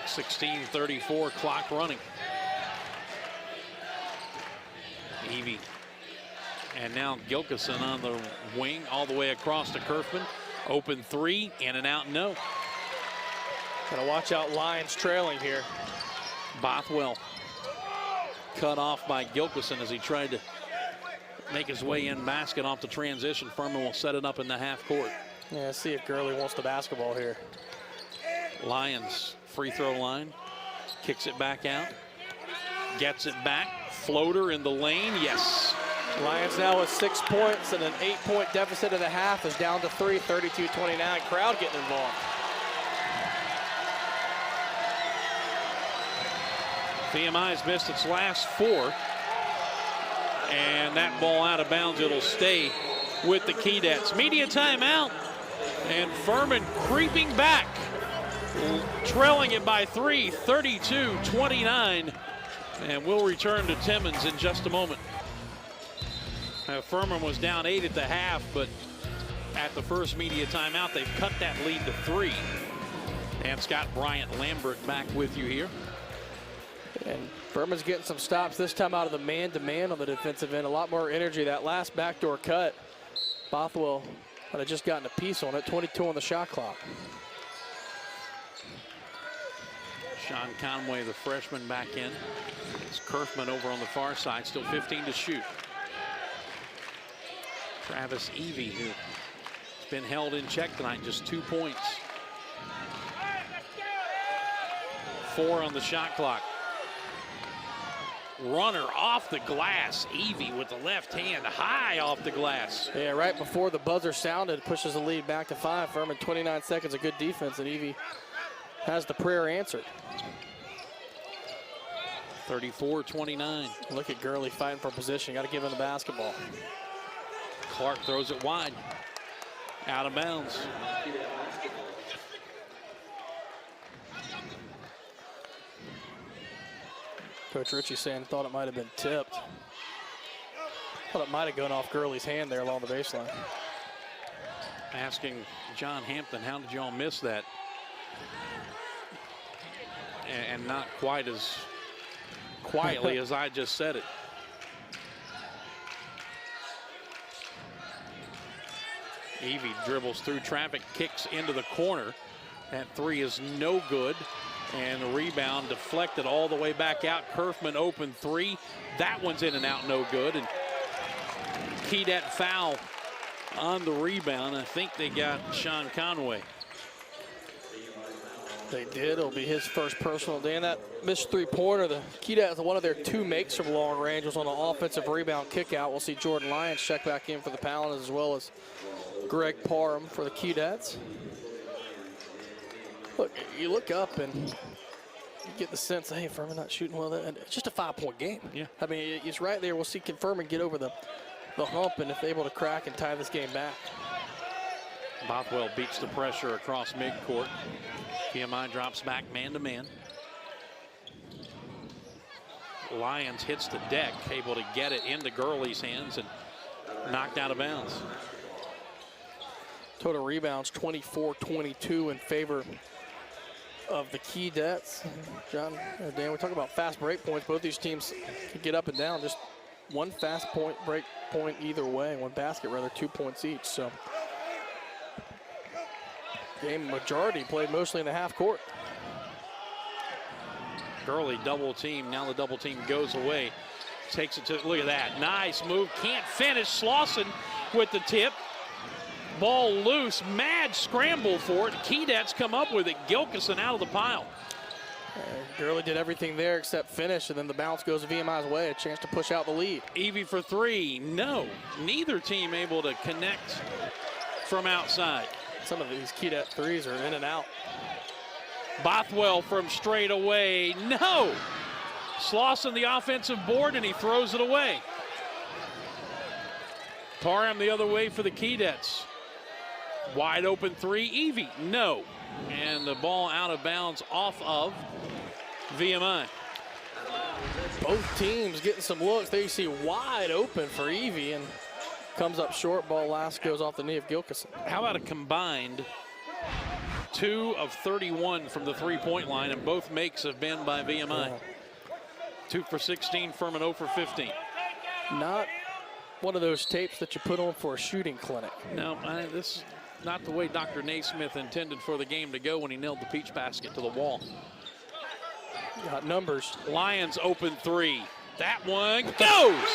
16:34 clock running. Evie. And now Gilkison on the wing all the way across to Kerfman. Open 3, in and out, no. Gotta watch out Lyons trailing here. Bothwell cut off by Gilkison as he tried to make his way in basket off the transition. Furman will set it up in the half court. Yeah, see if Gurley wants the basketball here. Lyons, free throw line, kicks it back out, gets it back, floater in the lane, yes. Lyons now with 6 points and an 8-point deficit of the half is down to 3, 32-29. Crowd getting involved. VMI's missed its last 4. And that ball out of bounds. It'll stay with the Keydets. Media timeout. And Furman creeping back. Trailing it by 3, 32-29. And we'll return to Timmons in just a moment. Furman was down 8 at the half, but at the first media timeout, they've cut that lead to 3. And Scott Bryant Lambert back with you here. And Furman's getting some stops this time out of the man-to-man on the defensive end. A lot more energy. That last backdoor cut, Bothwell had just gotten a piece on it. 22 on the shot clock. Sean Conway, the freshman, back in. It's Kerfman over on the far side. Still 15 to shoot. Travis Evie, who's been held in check tonight, just 2 points. 4 on the shot clock. Runner off the glass. Evie with the left hand high off the glass. Yeah, right before the buzzer sounded, pushes the lead back to 5. Furman 29 seconds of good defense, and Evie has the prayer answered. 34-29. Look at Gurley fighting for position. Got to give him the basketball. Clark throws it wide. Out of bounds. Coach Ritchie saying thought it might have been tipped. Thought it might have gone off Gurley's hand there along the baseline. Asking John Hampton, how did y'all miss that? And not quite as quietly as I just said it. Evie dribbles through traffic, kicks into the corner. That 3 is no good. And the rebound deflected all the way back out. Kerfman open 3. That one's in and out, no good. And Keydet foul on the rebound. I think they got Sean Conway. They did. It'll be his first personal day. And that missed 3-pointer, the Keydets, one of their 2 makes from long range, was on an offensive rebound kick out. We'll see Jordan Lyons check back in for the Paladins, as well as Greg Parham for the Keydets. Look, you look up and You get the sense, hey, Furman not shooting well. And it's just a 5-point game. Yeah. I mean, it's right there. We'll see can Furman get over the hump, and if they're able to crack and tie this game back. Bothwell beats the pressure across midcourt. VMI drops back man-to-man. Lyons hits the deck, able to get it into Gurley's hands and knocked out of bounds. Total rebounds 24-22 in favor of the Keydets. John, Dan, we talk about fast break points. Both these teams can get up and down. Just one fast break point either way. One basket, rather, 2 points each. So game majority played mostly in the half court. Gurley double team. Now the double team goes away. Takes it to, look at that. Nice move. Can't finish. Slauson with the tip. Ball loose. Mad scramble for it. Keydets come up with it. Gilkison out of the pile. Gurley did everything there except finish, and then the bounce goes VMI's way. A chance to push out the lead. Evie for three. No. Neither team able to connect from outside. Some of these Keydet threes are in and out. Bothwell from straight away. No! Slauson the offensive board, and he throws it away. Parham the other way for the Keydets. Wide open three. Evie, no. And the ball out of bounds off of VMI. Both teams getting some looks. There you see wide open for Evie, and comes up short. Ball last goes off the knee of Gilkison. How about a combined 2 of 31 from the three-point line, and both makes have been by VMI. 2 for 16, Furman 0 for 15. Not one of those tapes that you put on for a shooting clinic. No, this is not the way Dr. Naismith intended for the game to go when he nailed the peach basket to the wall. Got numbers. Lions open three. That one goes!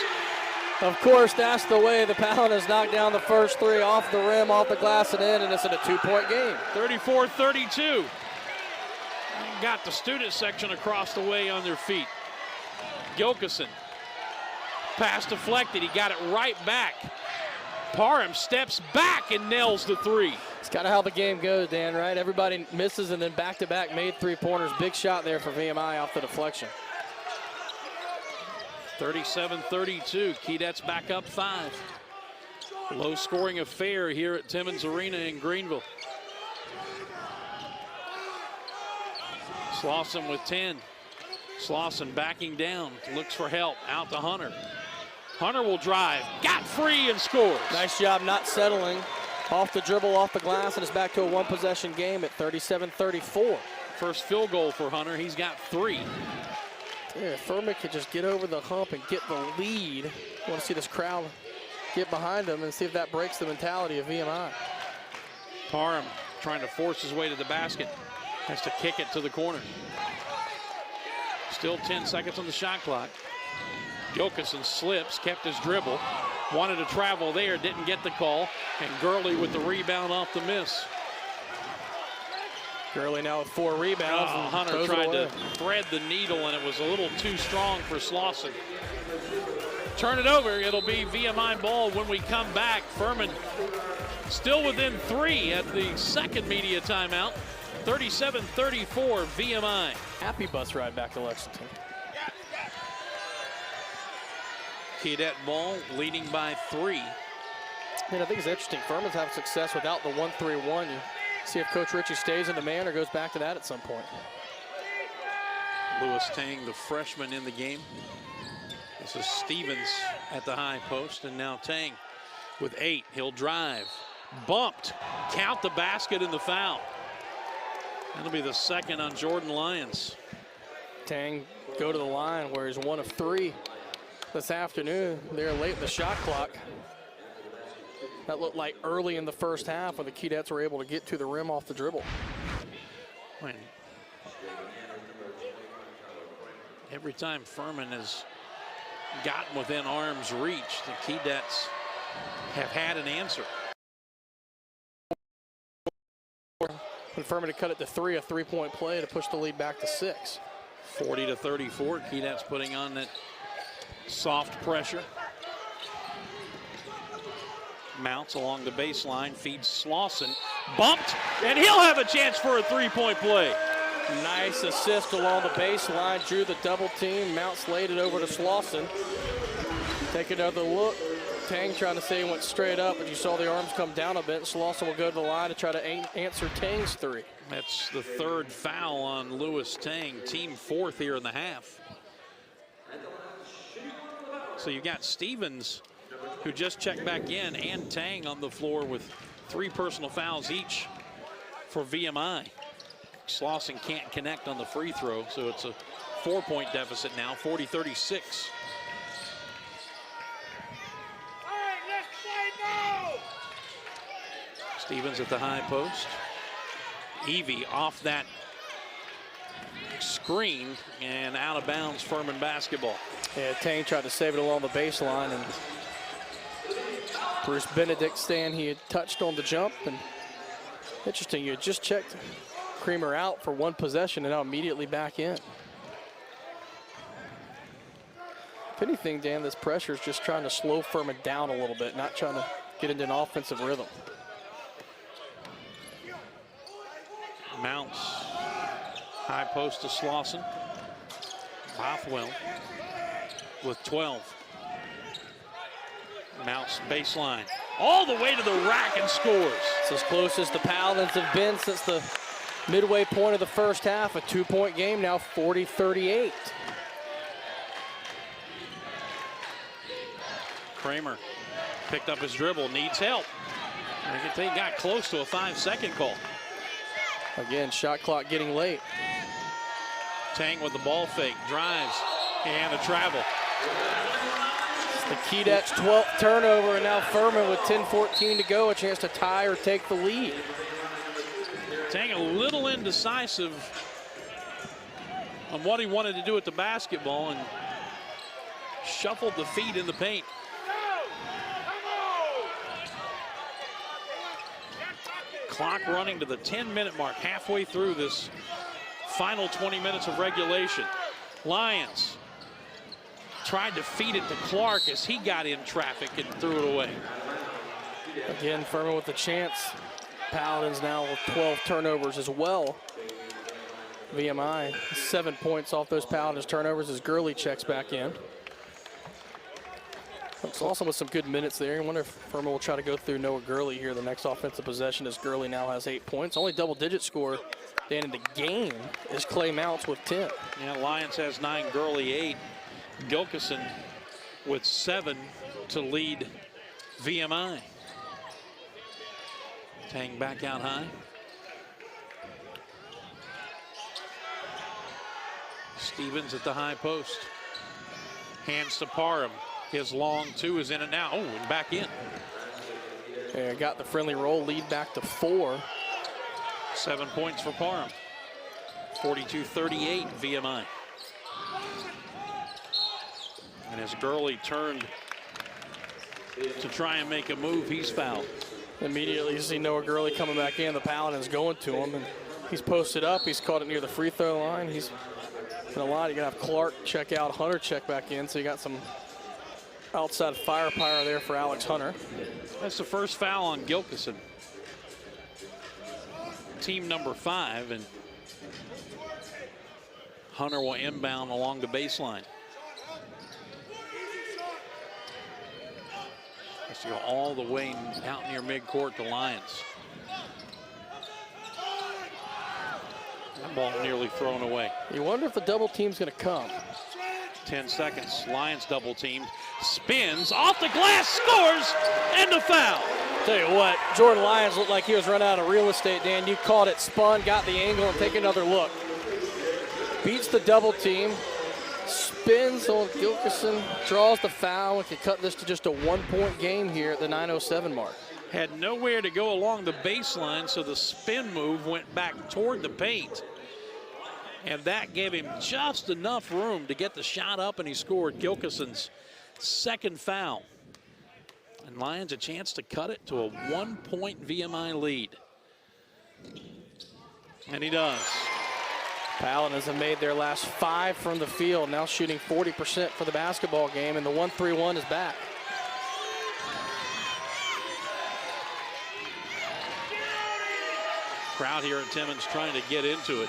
Of course, that's the way the Paladins knocked down the first three off the rim, off the glass, and in, and it's in a 2-point game. 34-32. Got the student section across the way on their feet. Gilkison. Pass deflected. He got it right back. Parham steps back and nails the three. It's kind of how the game goes, Dan, right? Everybody misses and then back-to-back made three-pointers. Big shot there for VMI off the deflection. 37-32. Keydets back up 5. Low-scoring affair here at Timmons Arena in Greenville. Slauson with 10. Slauson backing down, looks for help, out to Hunter. Hunter will drive, got free and scores. Nice job not settling. Off the dribble, off the glass, and it's back to a one-possession game at 37-34. First field goal for Hunter, he's got 3. Yeah, Furman could just get over the hump and get the lead. I want to see this crowd get behind them and see if that breaks the mentality of VMI. Parham trying to force his way to the basket. Has to kick it to the corner. Still 10 seconds on the shot clock. Gilkison slips, kept his dribble. Wanted to travel there, didn't get the call. And Gurley with the rebound off the miss. Gurley now with 4 rebounds. Hunter tried to thread the needle, and it was a little too strong for Slauson. Turn it over. It'll be VMI ball when we come back. Furman still within 3 at the second media timeout. 37-34 VMI. Happy bus ride back to Lexington. Keydet ball leading by 3. I think it's interesting. Furman's having success without the 1-3-1. You see if Coach Ritchie stays in the man or goes back to that at some point. Lewis Tang, the freshman in the game. This is Stevens at the high post, and now Tang with 8. He'll drive. Bumped. Count the basket and the foul. That'll be the second on Jordan Lyons. Tang go to the line where he's 1 of 3 this afternoon. They're late in the shot clock. That looked like early in the first half when the Keydets were able to get to the rim off the dribble. When every time Furman has gotten within arm's reach, the Keydets have had an answer. When Furman had cut it to 3, a 3-point play to push the lead back to 6. 40-34, Keydets putting on that soft pressure. Mounts along the baseline, feeds Slauson, bumped, and he'll have a chance for a 3-point play. Nice assist along the baseline, drew the double team. Mounts laid it over to Slauson. Take another look. Tang trying to say he went straight up, but you saw the arms come down a bit. Slauson will go to the line to try to answer Tang's three. That's the third foul on Lewis Tang, team fourth here in the half. So you got Stevens, who just checked back in, and Tang on the floor with 3 personal fouls each for VMI. Slauson can't connect on the free throw, so it's a 4-point deficit now, 40-36. Stevens at the high post. Evie off that screen and out of bounds, Furman basketball. Yeah, Tang tried to save it along the baseline, and Bruce Benedict saying he had touched on the jump. And interesting, you had just checked Creamer out for 1 possession and now immediately back in. If anything, Dan, this pressure is just trying to slow Furman down a little bit, not trying to get into an offensive rhythm. Mounts, high post to Slauson. Bothwell with 12. Mounts baseline, all the way to the rack and scores. It's as close as the Paladins have been since the midway point of the first half. A 2-point game now, 40-38. Kramer picked up his dribble, needs help. I think he got close to a 5-second call. Again, shot clock getting late. Tang with the ball fake, drives, and a travel. It's the Keydet's 12th turnover, and now Furman with 10-14 to go, a chance to tie or take the lead. Tang a little indecisive on what he wanted to do with the basketball and shuffled the feet in the paint. Clock running to the 10-minute mark, halfway through this final 20 minutes of regulation. Lions tried to feed it to Clark as he got in traffic and threw it away. Again, Furman with the chance. Paladins now with 12 turnovers as well. VMI 7 points off those Paladins turnovers as Gurley checks back in. It's also with some good minutes there. I wonder if Furman will try to go through Noah Gurley here the next offensive possession, as Gurley now has 8 points. Only double-digit score then in the game is Clay Mounts with 10. Yeah, Lions has 9, Gurley 8. Gilkison with 7 to lead VMI. Tang back out high. Stevens at the high post. Hands to Parham. His long 2 is in it now. Oh, and back in. Yeah, got the friendly roll, lead back to 4. 7 points for Parham. 42-38 VMI. And as Gurley turned to try and make a move, he's fouled. Immediately you see Noah Gurley coming back in. The Paladins going to him, and he's posted up. He's caught it near the free throw line. He's in a lot. You're going to have Clark check out, Hunter check back in. So you got some outside firepower there for Alex Hunter. That's the first foul on Gilkison. Team number 5, and Hunter will inbound along the baseline. Has to go all the way out near midcourt to Lions. That ball nearly thrown away. You wonder if the double team's going to come. 10 seconds. Lions double teamed. Spins off the glass, scores, and a foul. Tell you what, Jordan Lyons looked like he was run out of real estate, Dan. You caught it, spun, got the angle, and take another look. Beats the double team, spins on Gilkison, draws the foul, and can cut this to just a 1-point game here at the 9:07 mark. Had nowhere to go along the baseline, so the spin move went back toward the paint. And that gave him just enough room to get the shot up, and he scored Gilkison's second foul. And Lions a chance to cut it to a 1-point VMI lead. And he does. Paladins have made their last 5 from the field, now shooting 40% for the basketball game, and the 1-3-1 is back. Crowd here at Timmons trying to get into it.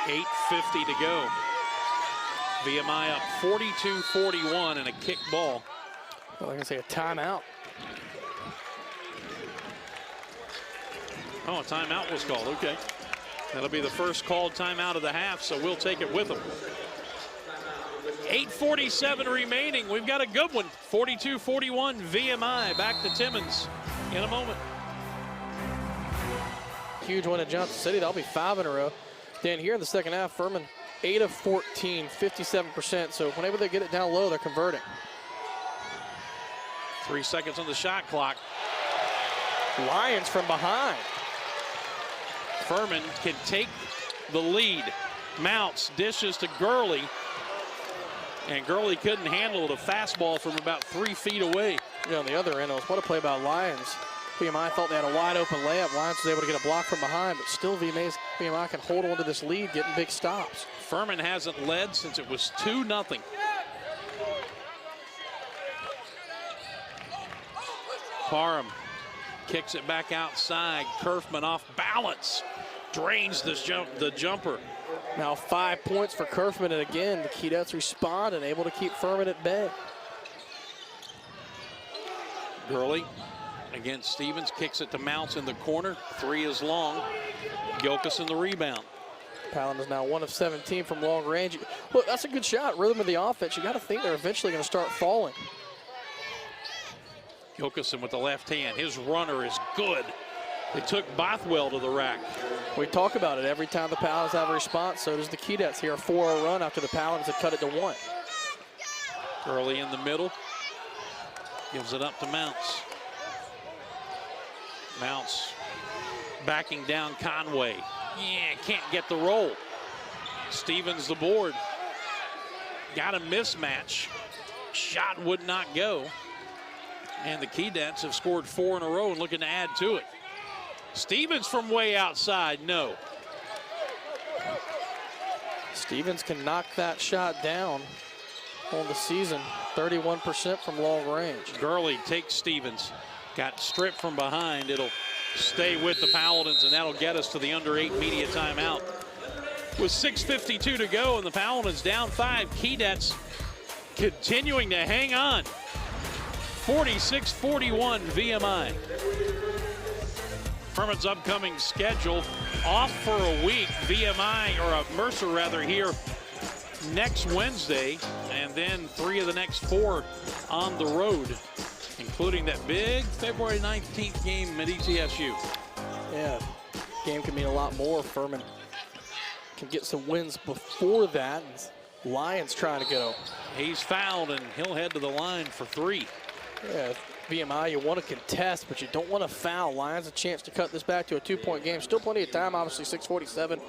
8:50 to go. VMI up 42-41 and a kick ball. Well, I'm going to say a timeout. Oh, a timeout was called. Okay. That'll be the first called timeout of the half, so we'll take it with them. 8:47 remaining. We've got a good one. 42-41 VMI. Back to Timmons in a moment. Huge win at Johnson City. That'll be 5 in a row. Then here in the second half, Furman 8 of 14, 57%. So whenever they get it down low, they're converting. 3 seconds on the shot clock. Lions from behind. Furman can take the lead. Mounts, dishes to Gurley. And Gurley couldn't handle it. A fastball from about 3 feet away. Yeah, on the other end, what a play by Lions. VMI thought they had a wide open layup. Lions was able to get a block from behind, but still VMI can hold on to this lead, getting big stops. Furman hasn't led since it was 2-0. Parham kicks it back outside. Kerfman off balance. Drains the jumper. Now 5 points for Kerfman, and again, the Keydets respond and able to keep Furman at bay. Gurley against Stevens, kicks it to Mounts in the corner. 3 is long. Gilkison the rebound. Palin is now 1 of 17 from long range. Look, that's a good shot. Rhythm of the offense. You got to think they're eventually going to start falling. Gilkison with the left hand. His runner is good. They took Bothwell to the rack. We talk about it every time the Palins have a response. So does the Keydets here. A 4-0 run after the Palins had cut it to 1. Gurley in the middle. Gives it up to Mounts. Mounts backing down Conway. Yeah, can't get the roll. Stevens the board. Got a mismatch. Shot would not go. And the Keydets have scored 4 in a row and looking to add to it. Stevens from way outside, no. Stevens can knock that shot down on the season. 31% from long range. Gurley takes Stevens. Got stripped from behind. It'll stay with the Paladins, and that'll get us to the under 8 media timeout. With 6:52 to go, and the Paladins down 5. Keydets continuing to hang on. 46-41 VMI. Furman's upcoming schedule off for a week. VMI, or Mercer rather, here next Wednesday, and then 3 of the next 4 on the road, including that big February 19th game at ETSU. Yeah, game can mean a lot more. Furman can get some wins before that. Lions trying to get over. He's fouled, and he'll head to the line for 3. Yeah, VMI, you want to contest, but you don't want to foul. Lions a chance to cut this back to a 2-point game. Still plenty of time, obviously 6:47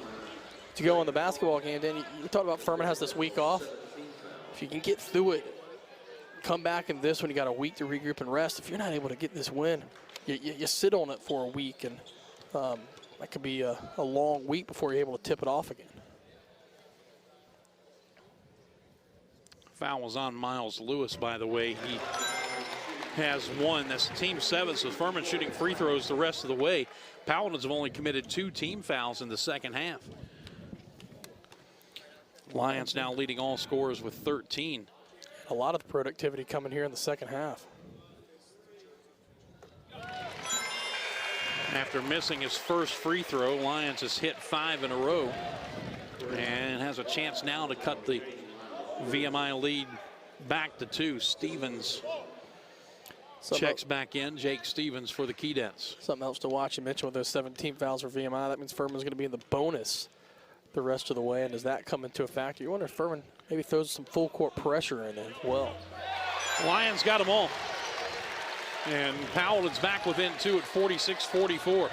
to go in the basketball game. Then you talked about Furman has this week off. If you can get through it, come back in this one, you got a week to regroup and rest. If you're not able to get this win, you sit on it for a week, and that could be a long week before you're able to tip it off again. Foul was on Miles Lewis, by the way. He has 1. That's team 7, so Furman shooting free throws the rest of the way. Paladins have only committed 2 team fouls in the second half. Lions now leading all scorers with 13. A lot of the productivity coming here in the second half. After missing his first free throw, Lions has hit 5 in a row and has a chance now to cut the VMI lead back to 2. Stevens checks back in. Jake Stevens for the Keydets. Something else to watch. You mentioned with those 17 fouls for VMI. That means Furman's going to be in the bonus the rest of the way. And does that come into a factor? You wonder if Furman maybe throws some full court pressure in there as well. Lions got them all. And Paladins back within 2 at 46-44.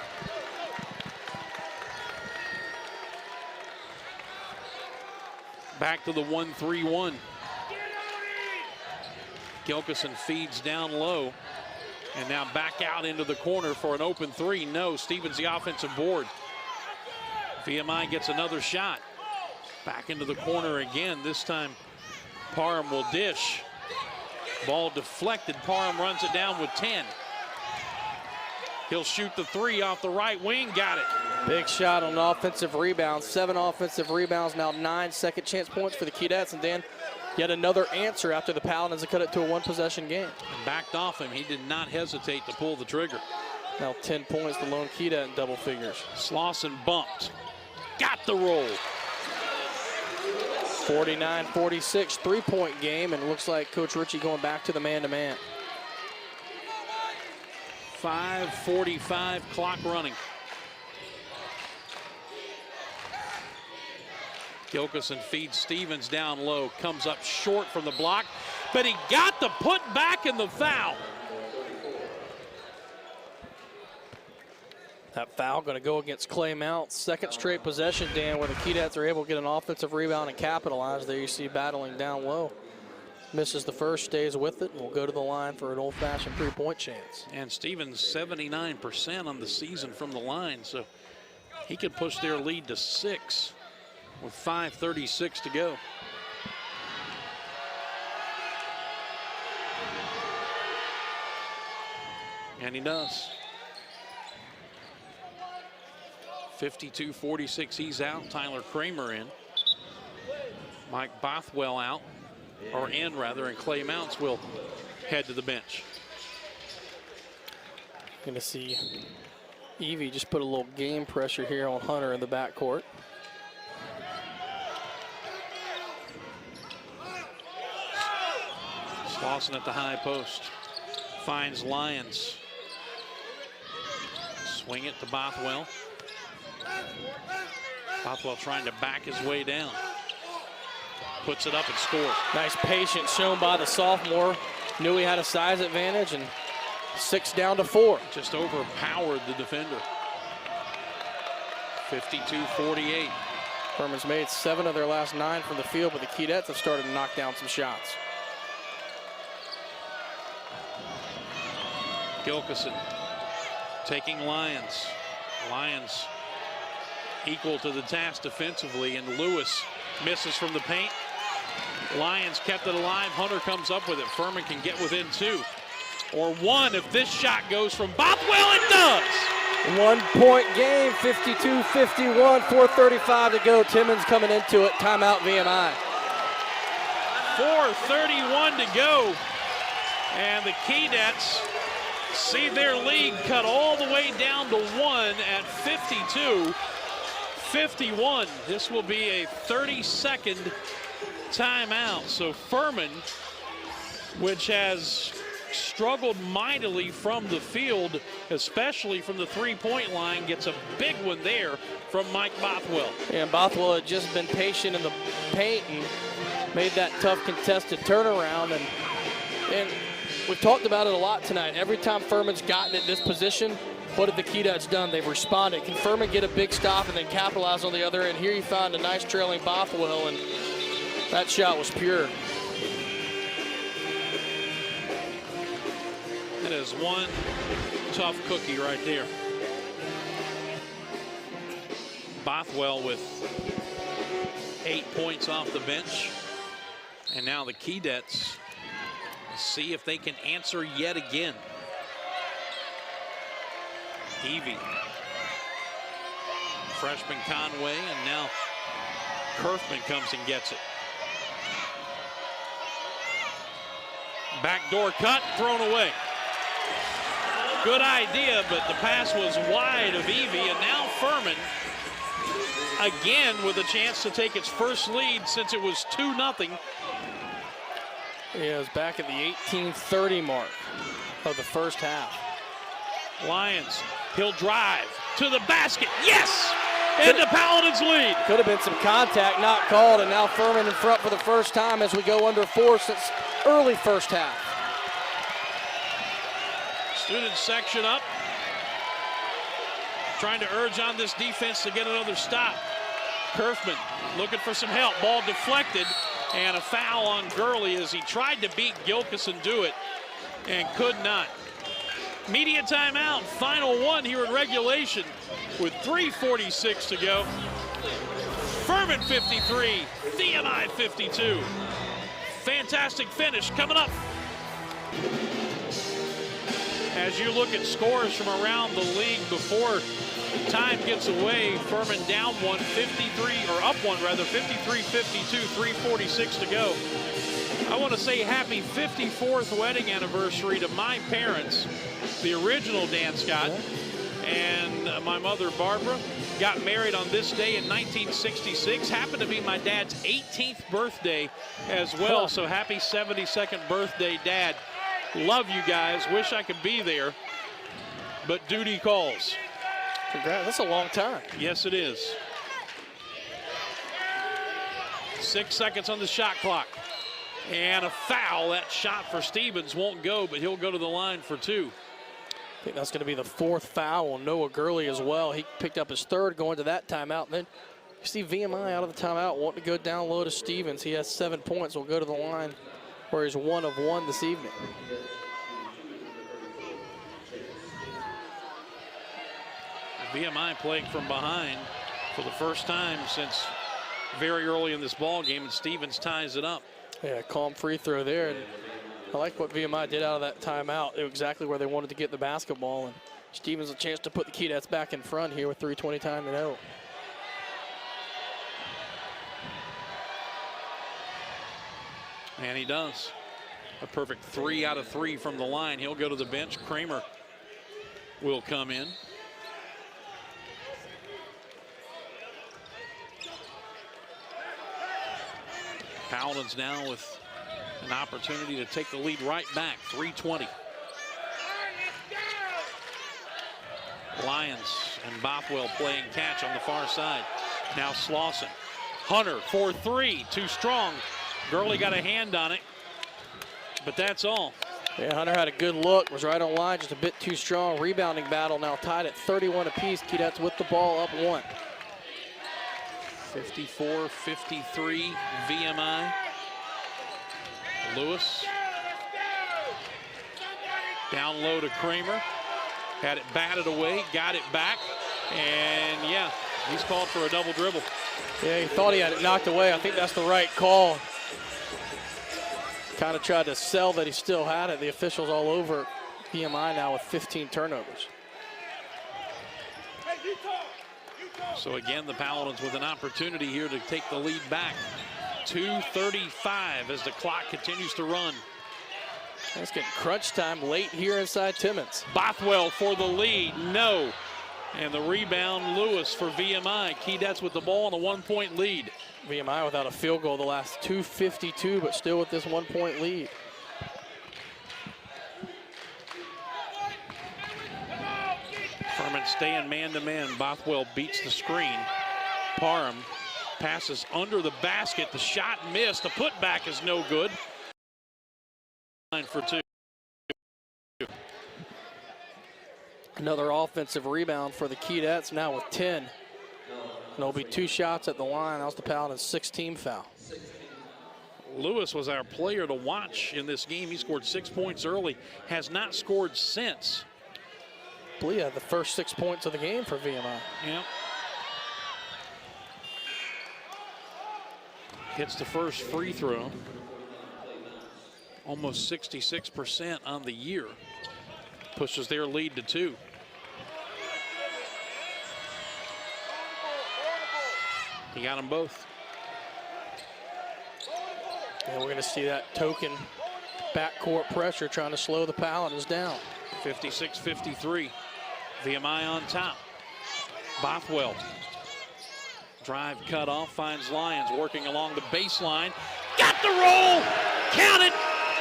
Back to the 1-3-1. Gilkison feeds down low. And now back out into the corner for an open 3. No, Stevens the offensive board. VMI gets another shot. Back into the corner again. This time Parham will dish. Ball deflected. Parham runs it down with 10. He'll shoot the 3 off the right wing. Got it. Big shot on an offensive rebound. 7 offensive rebounds, now 9 second chance points for the Keydets. And Dan, yet another answer after the Paladins have cut it to a 1-possession game. And backed off him. He did not hesitate to pull the trigger. Now 10 points, the lone Keydet in double figures. Slauson bumped. Got the roll. 49-46, 3-point game, and looks like Coach Ritchie going back to the man-to-man. 5:45 clock running. Gilkison feeds Stevens down low, comes up short from the block, but he got the put back in the foul. That foul going to go against Clay Mount. Second straight possession, Dan, where the Keydets are able to get an offensive rebound and capitalize. There you see battling down low. Misses the first, stays with it, and will go to the line for an old-fashioned 3-point chance. And Stevens 79% on the season from the line, so he could push their lead to 6 with 5:36 to go. And he does. 52-46, he's out. Tyler Kramer in. Mike Bothwell out, or in rather, and Clay Mounts will head to the bench. Going to see Evie just put a little game pressure here on Hunter in the backcourt. Slauson at the high post. Finds Lyons. Swing it to Bothwell. Bothwell trying to back his way down. Puts it up and scores. Nice patience shown by the sophomore. Knew he had a size advantage, and 6 down to 4. Just overpowered the defender. 52-48. Furman's made 7 of their last 9 from the field, but the Keydets have started to knock down some shots. Gilkison taking Lyons. Lyons equal to the task defensively, and Lewis misses from the paint. Lyons kept it alive. Hunter comes up with it. Furman can get within 2 or 1 if this shot goes from Bothwell. It does. 1-point game, 52-51, 4:35 to go. Timmons coming into it. Timeout VMI. 4:31 to go, and the Keydets see their lead cut all the way down to 1 at 52-51. This will be a 30-second timeout. So Furman, which has struggled mightily from the field, especially from the 3-point line, gets a big one there from Mike Bothwell. And Bothwell had just been patient in the paint and made that tough contested turnaround. And we've talked about it a lot tonight. Every time Furman's gotten in this position, what have the Keydets done? They've responded. Can Furman get a big stop and then capitalize on the other end? Here you found a nice trailing Bothwell, and that shot was pure. That is one tough cookie right there. Bothwell with 8 points off the bench. And now the Keydets see if they can answer yet again. Evie. Freshman Conway, and now Kerfman comes and gets it. Backdoor cut, thrown away. Good idea, but the pass was wide of Evie, and now Furman again with a chance to take its first lead since it was 2-0. Yeah, it was back at the 18:30 mark of the first half. Lyons, he'll drive to the basket. Yes! And the Paladins lead. Could have been some contact, not called, and now Furman in front for the first time as we go under 4 since early first half. Student section up. Trying to urge on this defense to get another stop. Kerfman looking for some help. Ball deflected, and a foul on Gurley as he tried to beat Gilkison to it and could not. Media timeout, final one here in regulation with 3:46 to go. Furman 53, VMI 52. Fantastic finish coming up. As you look at scores from around the league before Time gets away. Furman down one, 53, or up one rather, 53-52, 3:46 to go. I want to say happy 54th wedding anniversary to my parents, the original Dan Scott, and my mother Barbara. Got married on this day in 1966. Happened to be my dad's 18th birthday as well. So happy 72nd birthday, Dad. Love you guys. Wish I could be there, but duty calls. Congrats. That's a long time. Yes, it is. 6 seconds on the shot clock. And a foul. That shot for Stevens won't go, but he'll go to the line for two. I think that's going to be the fourth foul on Noah Gurley as well. He picked up his third going to that timeout. And then you see VMI out of the timeout wanting to go down low to Stevens. He has 7 points. Will go to the line where he's 1 of 1 this evening. VMI playing from behind for the first time since very early in this ball game, and Stevens ties it up. Yeah, calm free throw there. And I like what VMI did out of that timeout. They were exactly where they wanted to get the basketball, and Stevens a chance to put the Keydets back in front here with 3:20 time to go. And he does. A perfect 3 out of 3 from the line. He'll go to the bench. Kramer will come in. Paladins now with an opportunity to take the lead right back. 3:20. Lyons and Bothwell playing catch on the far side. Now Slauson. Hunter for 3, too strong. Gurley got a hand on it, but that's all. Yeah, Hunter had a good look, was right on line, just a bit too strong. Rebounding battle now tied at 31 apiece. Keydets with the ball up 1. 54-53 VMI. Lewis. Down low to Kramer. Had it batted away, got it back, and yeah, he's called for a double dribble. Yeah, he thought he had it knocked away. I think that's the right call. Kind of tried to sell that he still had it. The officials all over VMI now with 15 turnovers. So again, the Paladins with an opportunity here to take the lead back. 2:35 as the clock continues to run. It's getting crunch time late here inside Timmons. Bothwell for the lead, no. And the rebound, Lewis for VMI. Keydets with the ball and a 1-point lead. VMI without a field goal the last 2:52, but still with this 1-point lead. Furman staying man-to-man. Bothwell beats the screen. Parham passes under the basket. The shot missed. The putback is no good. Line for 2. Another offensive rebound for the Keydets now with 10. And there'll be 2 shots at the line. That was the Paladins' 6th-team foul. Lewis was our player to watch in this game. He scored 6 points early. Has not scored since. I believe he had the first 6 points of the game for VMI. Yep. Hits the first free throw. Almost 66% on the year. Pushes their lead to 2. He got them both. And we're going to see that token backcourt pressure trying to slow the Paladins down. 56-53. VMI on top. Bothwell. Drive cut off, finds Lyons working along the baseline. Got the roll! Count it!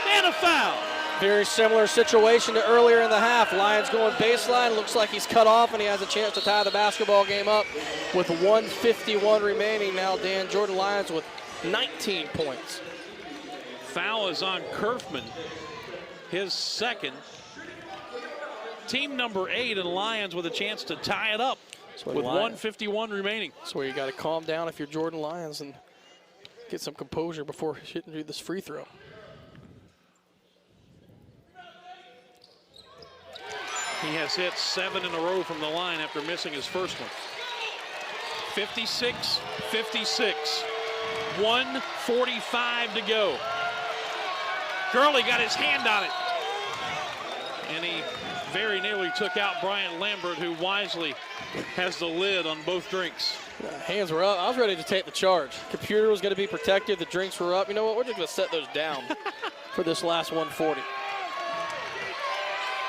And a foul! Very similar situation to earlier in the half. Lyons going baseline. Looks like he's cut off, and he has a chance to tie the basketball game up with 1:51 remaining. Now Jordan Lyons with 19 points. Foul is on Kerfman. His second. Team number 8 and Lyons with a chance to tie it up with 1:51 remaining. That's where you got to calm down if you're Jordan Lyons and get some composure before hitting this free throw. He has hit 7 in a row from the line after missing his first one. 56-56. 1:45 to go. Gurley got his hand on it. And he very nearly took out Bryant Lambert, who wisely has the lid on both drinks. Hands were up. I was ready to take the charge. Computer was going to be protected. The drinks were up. You know what? We're just going to set those down for this last 140.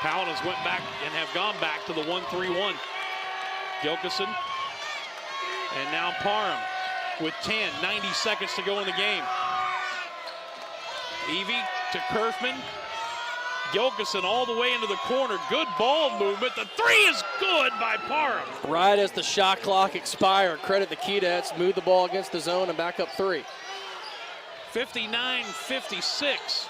Paladins went back and have gone back to the 1-3-1. Gilkison. And now Parham with 10, 90 seconds to go in the game. Evie to Kerfman. Gilkison all the way into the corner. Good ball movement. The three is good by Parham. Right as the shot clock expired. Credit the Keydets. Moved the ball against the zone and back up 3. 59-56.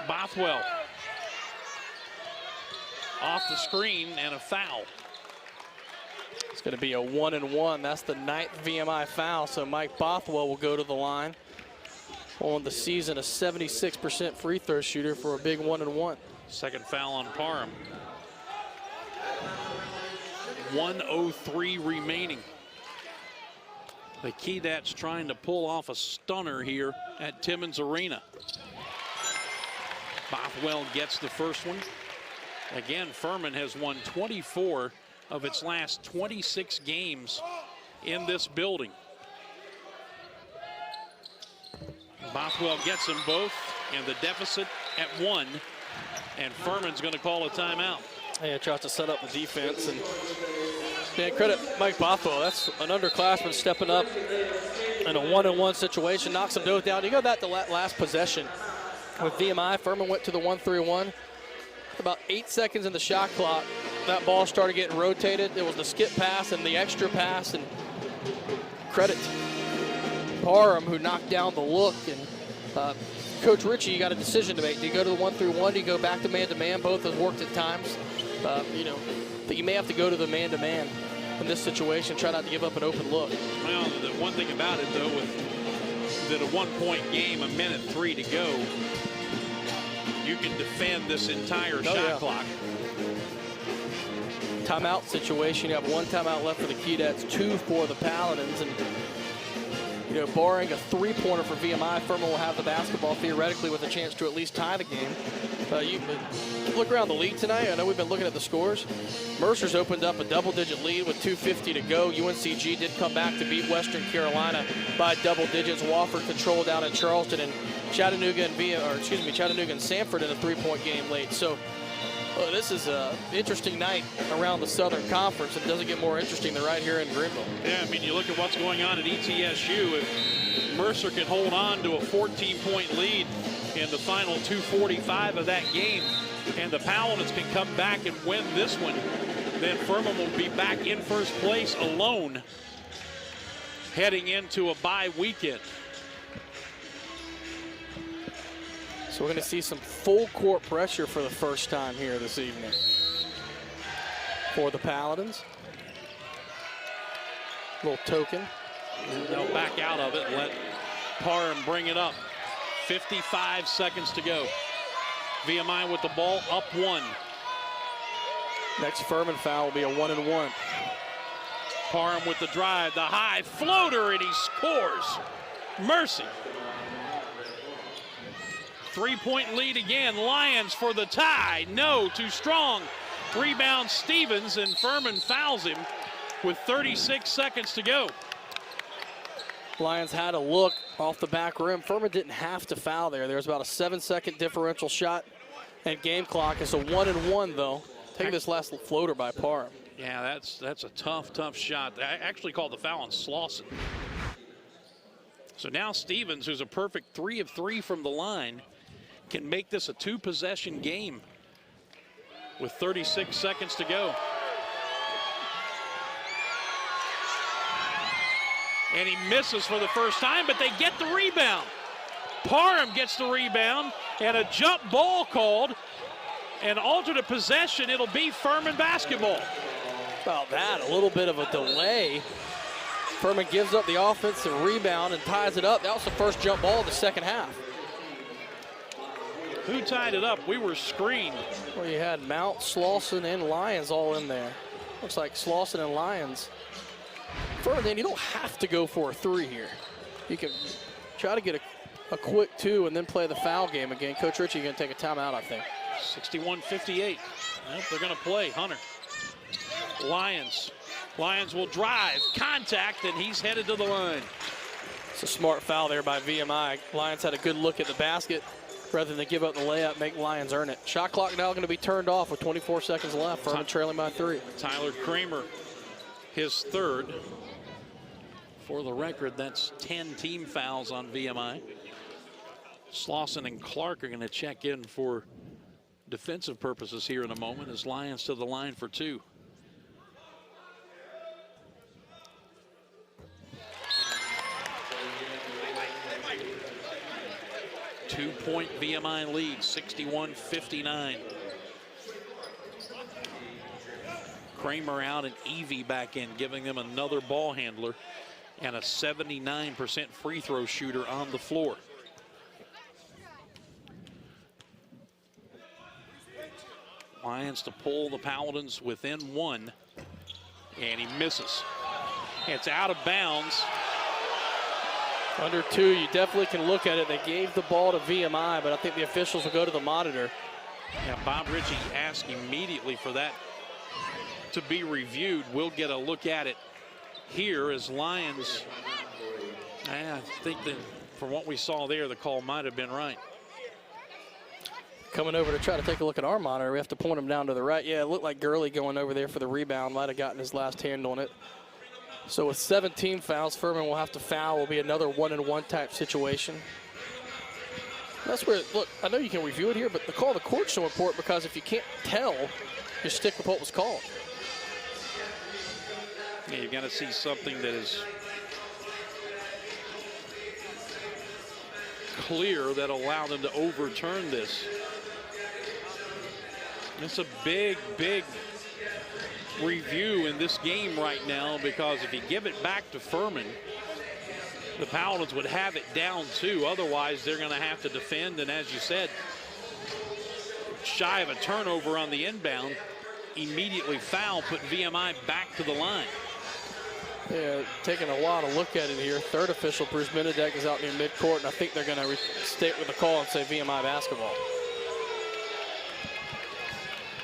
Bothwell off the screen and a foul. It's going to be a 1-and-1. That's the 9th VMI foul, so Mike Bothwell will go to the line. On the season, a 76% free throw shooter for a big 1-and-1. Second foul on Parham. 1:03 remaining. The Keydets trying to pull off a stunner here at Timmons Arena. Bothwell gets the first one. Again, Furman has won 24 of its last 26 games in this building. Bothwell gets them both, and the deficit at 1, and Furman's going to call a timeout. Yeah, tries to set up the defense, and man, credit Mike Bothwell. That's an underclassman stepping up in a 1-on-1 situation, knocks them both down. You go back to last possession with VMI. Furman went to the 1-3-1. About 8 seconds in the shot clock, that ball started getting rotated. It was the skip pass and the extra pass, and credit Parham, who knocked down the look. And Coach Ritchie, you got a decision to make. Do you go to the 1-3-1? Do you go back to man-to-man? Both have worked at times. You know, that you may have to go to the man-to-man in this situation. Try not to give up an open look. Well, the one thing about it, though, with that a 1-point game, 1:03 to go, you can defend this entire shot clock. Timeout situation. You have 1 timeout left for the Keydets, 2 for the Paladins. And, you know, barring a 3-pointer for VMI, Furman will have the basketball theoretically with a chance to at least tie the game. You look around the league tonight. I know we've been looking at the scores. Mercer's opened up a double-digit lead with 2:50 to go. UNCG did come back to beat Western Carolina by double digits. Wofford controlled down in Charleston, and Chattanooga and Chattanooga and Sanford in a 3-point game late. So this is an interesting night around the Southern Conference. It doesn't get more interesting than right here in Greenville. Yeah, I mean, you look at what's going on at ETSU. If Mercer can hold on to a 14-point lead in the final 2:45 of that game, and the Paladins can come back and win this one, then Furman will be back in first place alone heading into a bye weekend. So we're going to see some full court pressure for the first time here this evening for the Paladins. Little token. They'll back out of it and let Parham bring it up. 55 seconds to go. VMI with the ball up 1. Next Furman foul will be a 1-and-1. Parham with the drive, the high floater, and he scores. Mercy. 3-point lead again. Lions for the tie. No, too strong. Rebound Stevens, and Furman fouls him with 36 seconds to go. Lions had a look off the back rim. Furman didn't have to foul there. There was about a 7-second differential shot and game clock. It's a 1-and-1 though. Taking this last floater by Parham. Yeah, that's a tough shot. I actually called the foul on Slauson. So now Stevens, who's a perfect 3 of 3 from the line, can make this a 2-possession game with 36 seconds to go. And he misses for the first time, but they get the rebound. Parham gets the rebound, and a jump ball called. An alternate possession, it'll be Furman basketball. About that, a little bit of a delay. Furman gives up the offensive rebound and ties it up. That was the first jump ball of the second half. Who tied it up? We were screened. Well, you had Mount, Slauson, and Lyons all in there. Looks like Slauson and Lyons. Furman, you don't have to go for a 3 here. You can try to get a quick 2 and then play the foul game again. Coach Ritchie going to take a timeout, I think. 61-58. Well, they're going to play. Hunter. Lions. Lions will drive. Contact, and he's headed to the line. It's a smart foul there by VMI. Lions had a good look at the basket. Rather than give up the layup, make Lions earn it. Shot clock now going to be turned off with 24 seconds left. Furman trailing by 3. Tyler Kramer, his third. For the record, that's 10 team fouls on VMI. Slauson and Clark are going to check in for defensive purposes here in a moment as Lions to the line for 2. Two-point VMI lead, 61-59. Kramer out and Evie back in, giving them another ball handler and a 79% free throw shooter on the floor. Lions to pull the Paladins within 1, and he misses. It's out of bounds. Under 2, you definitely can look at it. They gave the ball to VMI, but I think the officials will go to the monitor. Yeah, Bob Ritchie asked immediately for that to be reviewed. We'll get a look at it here as Lions. I think that from what we saw there, the call might have been right. Coming over to try to take a look at our monitor, we have to point him down to the right. Yeah, it looked like Gurley going over there for the rebound. Might have gotten his last hand on it. So with 17 fouls, Furman will have to foul. Will be another 1-and-1 type situation. That's where, look, I know you can review it here, but the call of the court's so important because if you can't tell, you stick with what was called. Yeah, you've got to see something that is clear that allow them to overturn this. It's a big, big review in this game right now because if you give it back to Furman, the Paladins would have it down 2. Otherwise, they're going to have to defend. And as you said, shy of a turnover on the inbound, immediately foul, put VMI back to the line. Yeah, taking a while to look at it here. Third official, Bruce Benedek, is out near midcourt, and I think they're going to state with the call and say VMI basketball.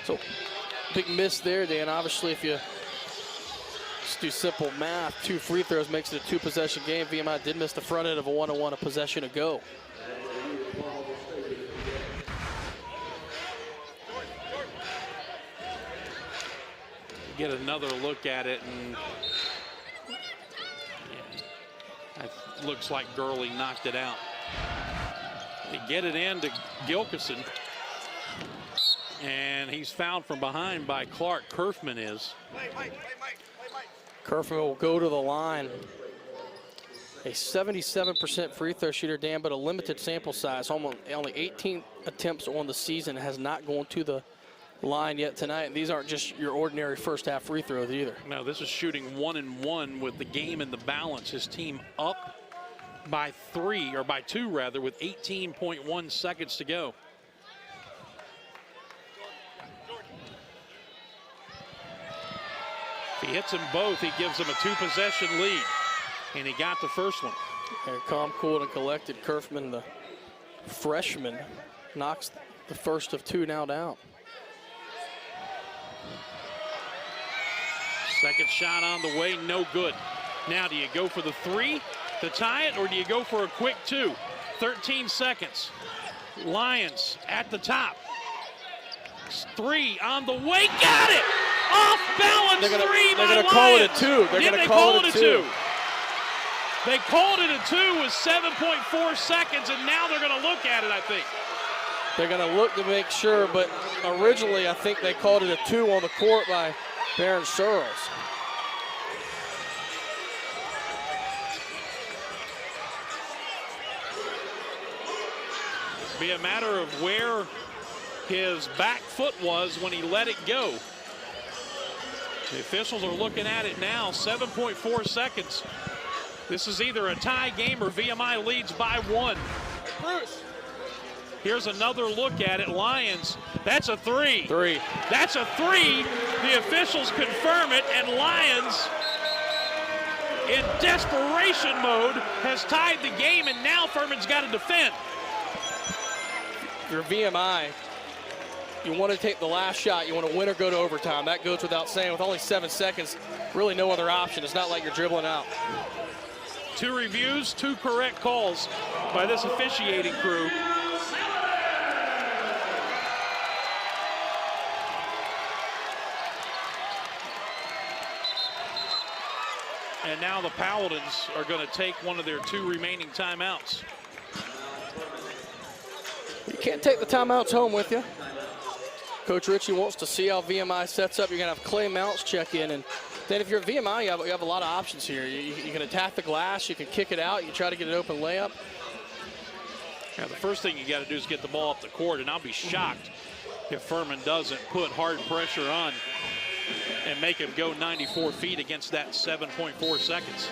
So, big miss there, Dan. Obviously, if you just do simple math, 2 free throws makes it a 2-possession game. VMI did miss the front end of a 1-on-1 a possession ago. Get another look at it, and it looks like Gurley knocked it out. They get it in to Gilkison, and he's fouled from behind by Clark. Kerfman is. Kerfman will go to the line. A 77% free throw shooter, Dan, but a limited sample size. Only 18 attempts on the season, has not gone to the line yet tonight. And these aren't just your ordinary first half free throws either. No, this is shooting 1-and-1 with the game in the balance. His team up by 3, or by 2 rather, with 18.1 seconds to go. If he hits them both, he gives them a 2-possession lead. And he got the first one. And calm, cool, and collected. Kerfman, the freshman, knocks the first of 2 now down. Second shot on the way, no good. Now, do you go for the 3 to tie it, or do you go for a quick 2? 13 seconds. Lions at the top. 3 on the way, got it! Off balance, 3 by Lions. They're going to call it a 2. They're going to call it a 2. They called it a 2 with 7.4 seconds, and now they're going to look at it, I think. They're going to look to make sure, but originally I think they called it a 2 on the court by Baron Searles. Be a matter of where his back foot was when he let it go. The officials are looking at it now, 7.4 seconds. This is either a tie game or VMI leads by 1. Bruce. Here's another look at it. Lions, that's a 3. 3. That's a 3. The officials confirm it, and Lions in desperation mode has tied the game, and now Furman's got to defend. Your VMI, you want to take the last shot. You want to win or go to overtime. That goes without saying. With only 7 seconds, really no other option. It's not like you're dribbling out. 2 reviews, 2 correct calls by this officiating crew. And now the Paladins are going to take one of their 2 remaining timeouts. You can't take the timeouts home with you. Coach Ritchie wants to see how VMI sets up. You're going to have Clay Mounts check in. And then if you're VMI, you have a lot of options here. You can attack the glass. You can kick it out. You try to get an open layup. Now, the first thing you got to do is get the ball up the court, and I'll be shocked if Furman doesn't put hard pressure on and make him go 94 feet against that 7.4 seconds.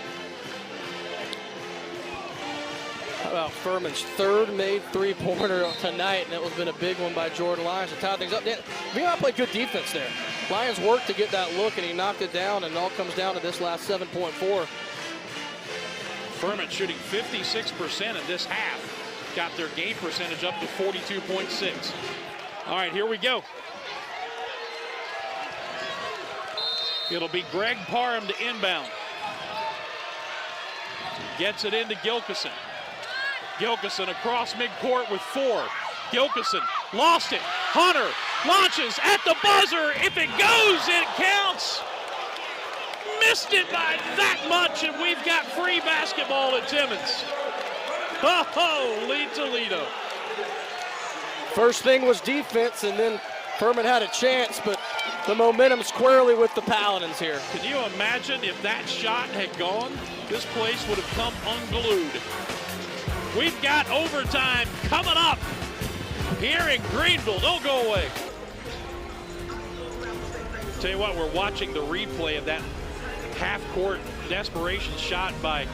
How about Furman's 3rd made 3-pointer tonight, and it was been a big one by Jordan Lyons to tie things up. VMI played good defense there. Lyons worked to get that look, and he knocked it down, and it all comes down to this last 7.4. Furman shooting 56% in this half. Got their game percentage up to 42.6. All right, here we go. It'll be Greg Parham to inbound. Gets it into Gilkison. Gilkison across midcourt with 4. Gilkison lost it. Hunter launches at the buzzer. If it goes, it counts. Missed it by that much, and we've got free basketball at Timmons. Oh, lead Toledo. First thing was defense, and then Furman had a chance, but the momentum squarely with the Paladins here. Can you imagine if that shot had gone? This place would have come unglued. We've got overtime coming up here in Greenville. Don't go away. Tell you what, we're watching the replay of that half-court desperation shot by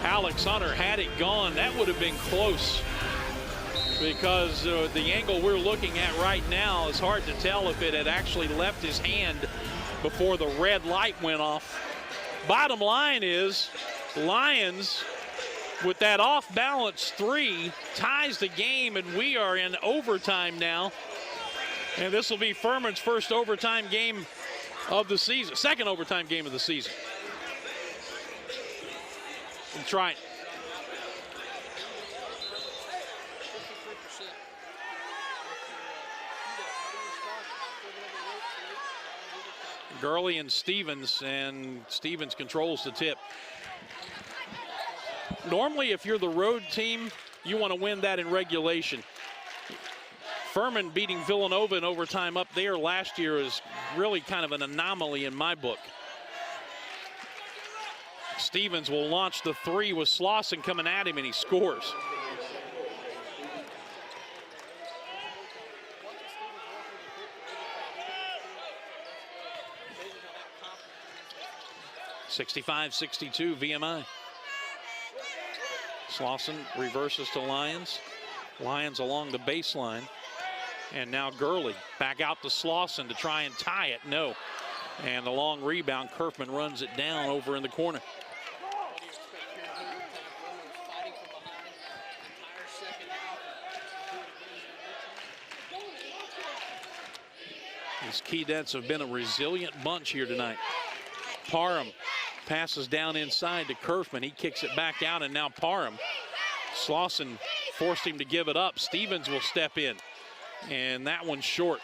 Alex Hunter. Had it gone, that would have been close, because the angle we're looking at right now is hard to tell if it had actually left his hand before the red light went off. Bottom line is, Lions, with that off-balance 3, ties the game, and we are in overtime now. And this will be Furman's first overtime game of the season, second overtime game of the season. And try it. Gurley and Stevens controls the tip. Normally, if you're the road team, you want to win that in regulation. Furman beating Villanova in overtime up there last year is really kind of an anomaly in my book. Stevens will launch the 3 with Slauson coming at him, and he scores. (65-62) VMI. Slauson reverses to Lyons. Lyons along the baseline. And now Gurley back out to Slauson to try and tie it. No. And the long rebound, Kerfman runs it down over in the corner. These Keydets have been a resilient bunch here tonight. Parham passes down inside to Kerfman. He kicks it back out, and now Parham. Slauson forced him to give it up. Stevens will step in, and that one's short.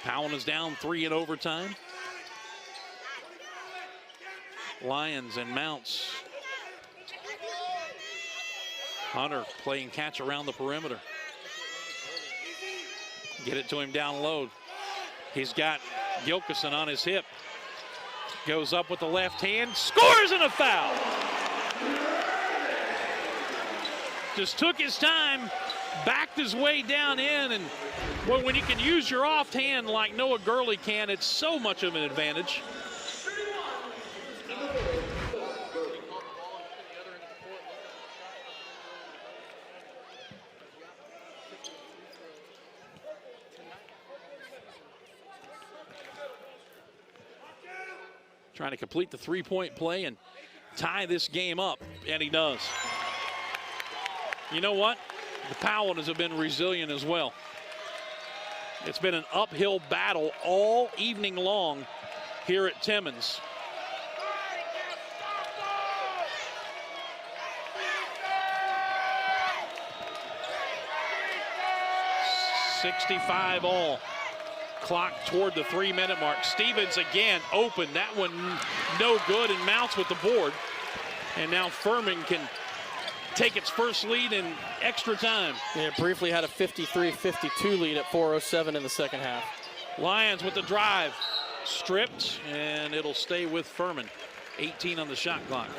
Powell is down 3 in overtime. Lyons and Mounts. Hunter playing catch around the perimeter. Get it to him down low. He's got Gilkison on his hip. Goes up with the left hand, scores, and a foul. Just took his time, backed his way down in, and well, when you can use your offhand like Noah Gurley can, it's so much of an advantage. trying to complete the three-point play and tie this game up, and he does. You know what? The Paladins have been resilient as well. It's been an uphill battle all evening long here at Timmons. .65 all. Clock toward the 3-minute mark. Stevens again open. That one no good, and Mounts with the board. And now Furman can take its first lead in extra time. Yeah, briefly had a 53-52 lead at 4:07 in the second half. Lions with the drive. Stripped, and it'll stay with Furman. 18 on the shot clock.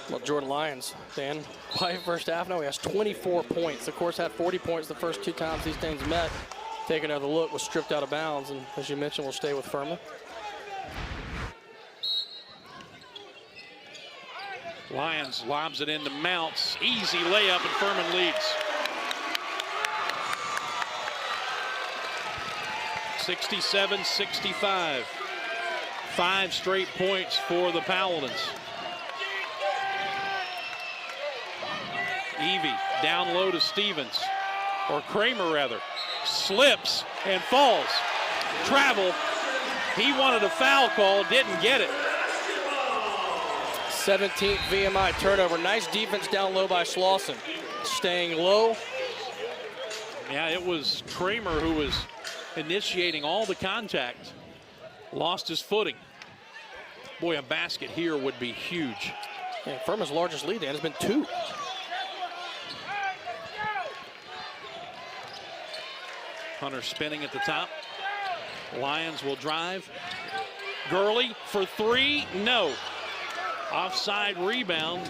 Well, Jordan Lyons, Dan, quiet first half. Now he has 24 points. Of course, had 40 points the first two times these teams met. Take another look, was stripped out of bounds, and as you mentioned, will stay with Furman. Lyons lobs it into Mounts. Easy layup, and Furman leads. 67-65. 5 straight points for the Paladins. Evie down low to Stevens, or Kramer rather. Slips and falls. Travel. He wanted a foul call, didn't get it. 17th VMI turnover. Nice defense down low by Slauson. Staying low. Yeah, it was Kramer who was initiating all the contact. Lost his footing. Boy, a basket here would be huge. Yeah, Furman's largest lead, Dan, has been 2. Hunter spinning at the top. Lions will drive. Gurley for 3, no. Offside rebound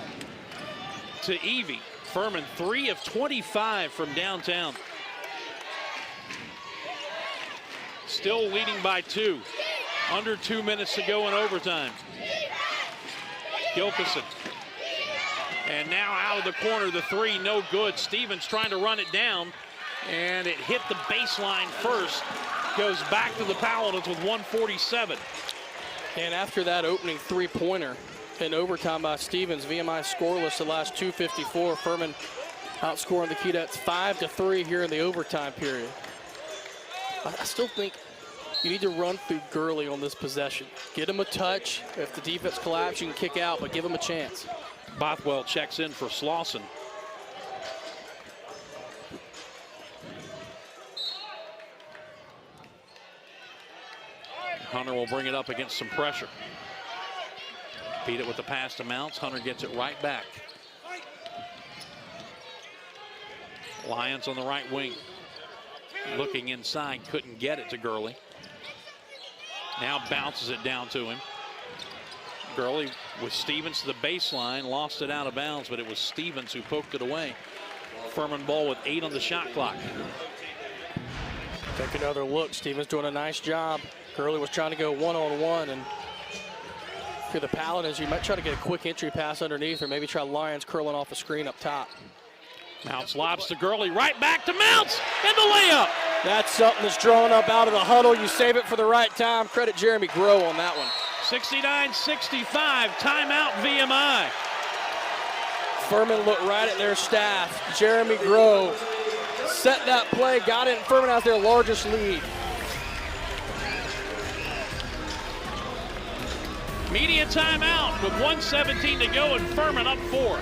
to Evie. Furman 3 of 25 from downtown. Still leading by 2. Under 2 minutes to go in overtime. Gilkison. And now out of the corner, the 3, no good. Stevens trying to run it down, and it hit the baseline first. Goes back to the Paladins with 1:47. And after that opening 3-pointer in overtime by Stevens, VMI scoreless the last 2:54. Furman outscoring the Keydets 5-3 here in the overtime period. I still think you need to run through Gurley on this possession. Get him a touch. If the defense collapses, you can kick out, but give him a chance. Bothwell checks in for Slauson. Hunter will bring it up against some pressure. Beat it with the pass to Mounts. Hunter gets it right back. Lions on the right wing. Looking inside, couldn't get it to Gurley. Now bounces it down to him. Gurley with Stevens to the baseline, lost it out of bounds, but it was Stevens who poked it away. Furman ball with 8 on the shot clock. Take another look. Stevens doing a nice job. Gurley was trying to go one-on-one, and for the Paladins, you might try to get a quick entry pass underneath, or maybe try Lyons curling off a screen up top. Mounts lobs to Gurley, right back to Mounts, and the layup. That's something that's drawn up out of the huddle. You save it for the right time. Credit Jeremy Groh on that one. 69-65, timeout VMI. Furman looked right at their staff. Jeremy Groh set that play, got it, and Furman has their largest lead. Media timeout with 1:17 to go, and Furman up 4.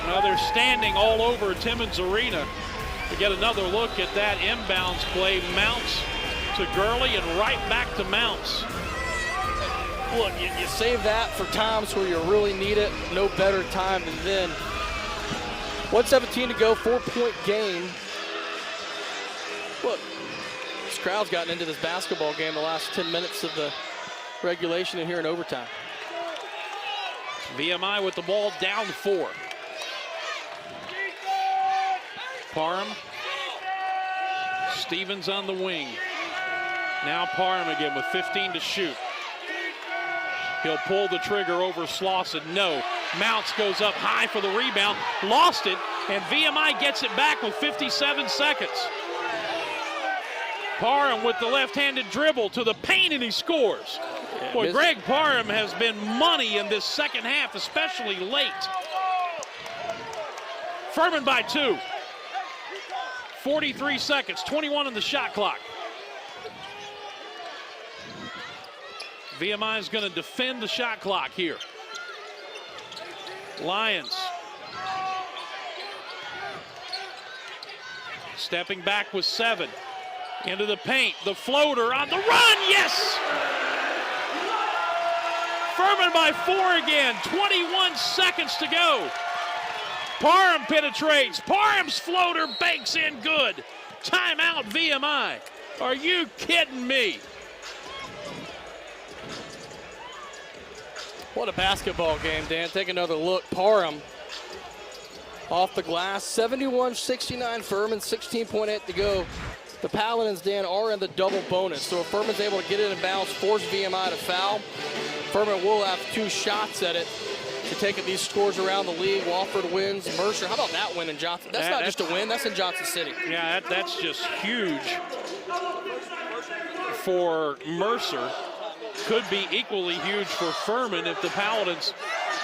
Now they're standing all over Timmons Arena to get another look at that inbounds play. Mounts to Gurley and right back to Mounts. Look, you save that for times where you really need it. No better time than then. 1:17 to go, 4-point game. Look, this crowd's gotten into this basketball game the last 10 minutes of the regulation and here in overtime. VMI with the ball, down 4. Parham. Stevens on the wing. Now Parham again with 15 to shoot. He'll pull the trigger over Slauson. No. Mounts goes up high for the rebound. Lost it, and VMI gets it back with 57 seconds. Parham with the left-handed dribble to the paint, and he scores. Boy, Greg Parham has been money in this second half, especially late. Furman by 2. 43 seconds, 21 on the shot clock. VMI is going to defend the shot clock here. Lions stepping back with 7. Into the paint, the floater on the run, yes! Furman by 4 again, 21 seconds to go. Parham penetrates, Parham's floater banks in good. Timeout VMI. Are you kidding me? What a basketball game, Dan. Take another look. Parham off the glass, 71-69 Furman, 16.8 to go. The Paladins, Dan, are in the double bonus. So if Furman's able to get it in bounds, force VMI to foul, Furman will have 2 shots at it to take these scores around the league. Wofford wins. Mercer, how about that win in Johnson? That's not just a win, that's in Johnson City. Yeah, that's just huge for Mercer. Could be equally huge for Furman if the Paladins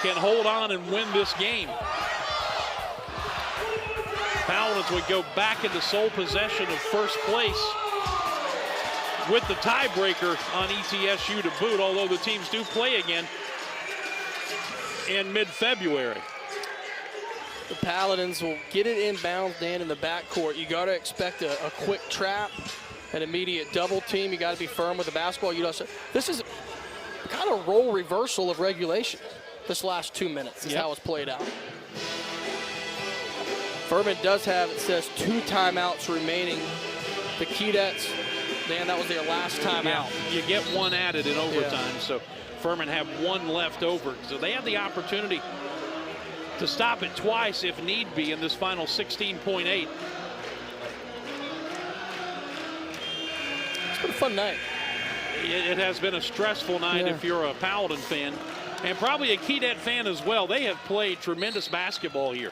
can hold on and win this game. Paladins would go back into sole possession of first place with the tiebreaker on ETSU to boot, although the teams do play again in mid-February. The Paladins will get it inbounds, Dan, in the backcourt. You got to expect a quick trap, an immediate double team. You got to be firm with the basketball. This is kind of role reversal of regulation. This last 2 minutes is how it's played out. Furman does have, it says, 2 timeouts remaining. The Keydets, Dan, that was their last timeout. Yeah, you get 1 added in overtime, so Furman have 1 left over. So they have the opportunity to stop it twice if need be in this final 16.8. It's been a fun night. It has been a stressful night if you're a Paladin fan, and probably a Keydet fan as well. They have played tremendous basketball here.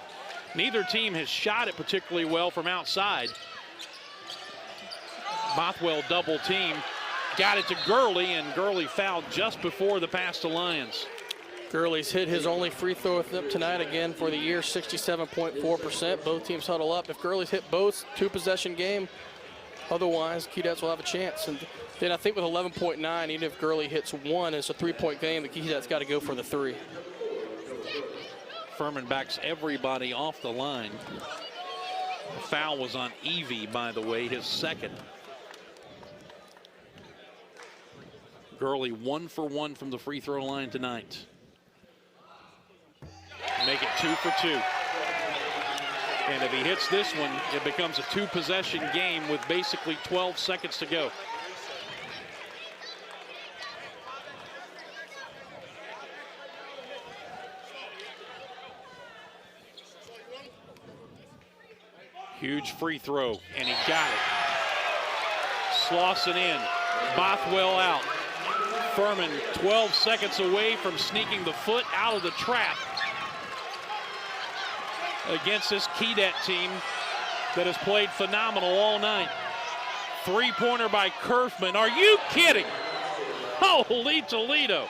Neither team has shot it particularly well from outside. Bothwell double team, got it to Gurley, and Gurley fouled just before the pass to Lyons. Gurley's hit his only free throw with them tonight again for the year, 67.4%. Both teams huddle up. If Gurley's hit both, 2-possession game. Otherwise, Keydets will have a chance. And then I think with 11.9, even if Gurley hits 1, it's a 3-point game. The Keydets got to go for the 3. Furman backs everybody off the line. The foul was on Evie, by the way, his second. Gurley 1 for 1 from the free throw line tonight. Make it 2 for 2. And if he hits this one, it becomes a 2-possession game with basically 12 seconds to go. Huge free throw, and he got it. Slauson in, Bothwell out. Furman 12 seconds away from sneaking the foot out of the trap against this Keydet team that has played phenomenal all night. 3-pointer by Kerfman. Are you kidding? Holy Toledo.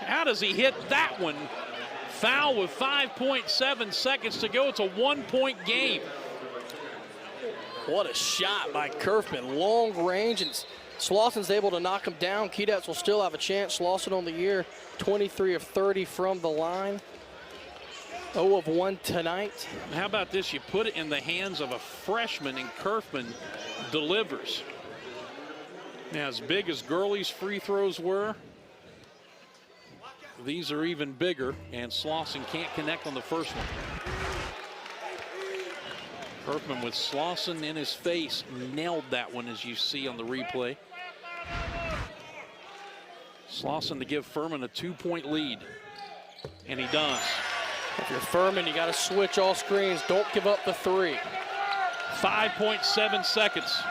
How does he hit that one? Foul with 5.7 seconds to go. It's a 1-point game. What a shot by Kerfman. Long range, and Slauson's able to knock him down. Keydets will still have a chance. Slauson on the year, 23 of 30 from the line. 0 of 1 tonight. How about this? You put it in the hands of a freshman, and Kerfman delivers. Now, as big as Gurley's free throws were, these are even bigger, and Slauson can't connect on the first one. Kerfman with Slauson in his face nailed that one, as you see on the replay. Slauson to give Furman a 2-point lead, and he does. If you're Furman, you got to switch all screens. Don't give up the 3. 5.7 seconds.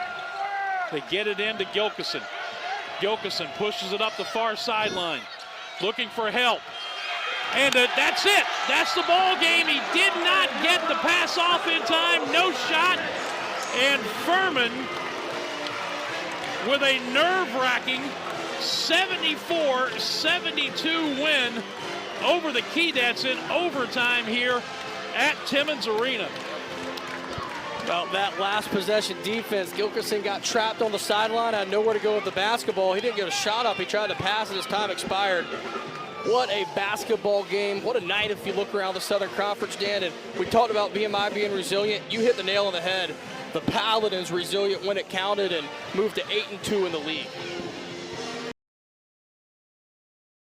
They get it into Gilkison. Gilkison pushes it up the far sideline, looking for help. And that's it. That's the ball game. He did not get the pass off in time. No shot. And Furman with a nerve-wracking 74-72 win over the Keydets in overtime here at Timmons Arena. Well, that last possession defense, Gilkerson got trapped on the sideline, had nowhere to go with the basketball. He didn't get a shot up. He tried to pass and his time expired. What a basketball game. What a night if you look around the Southern Conference, Dan. And we talked about VMI being resilient. You hit the nail on the head. The Paladins resilient when it counted and moved to 8-2 in the league.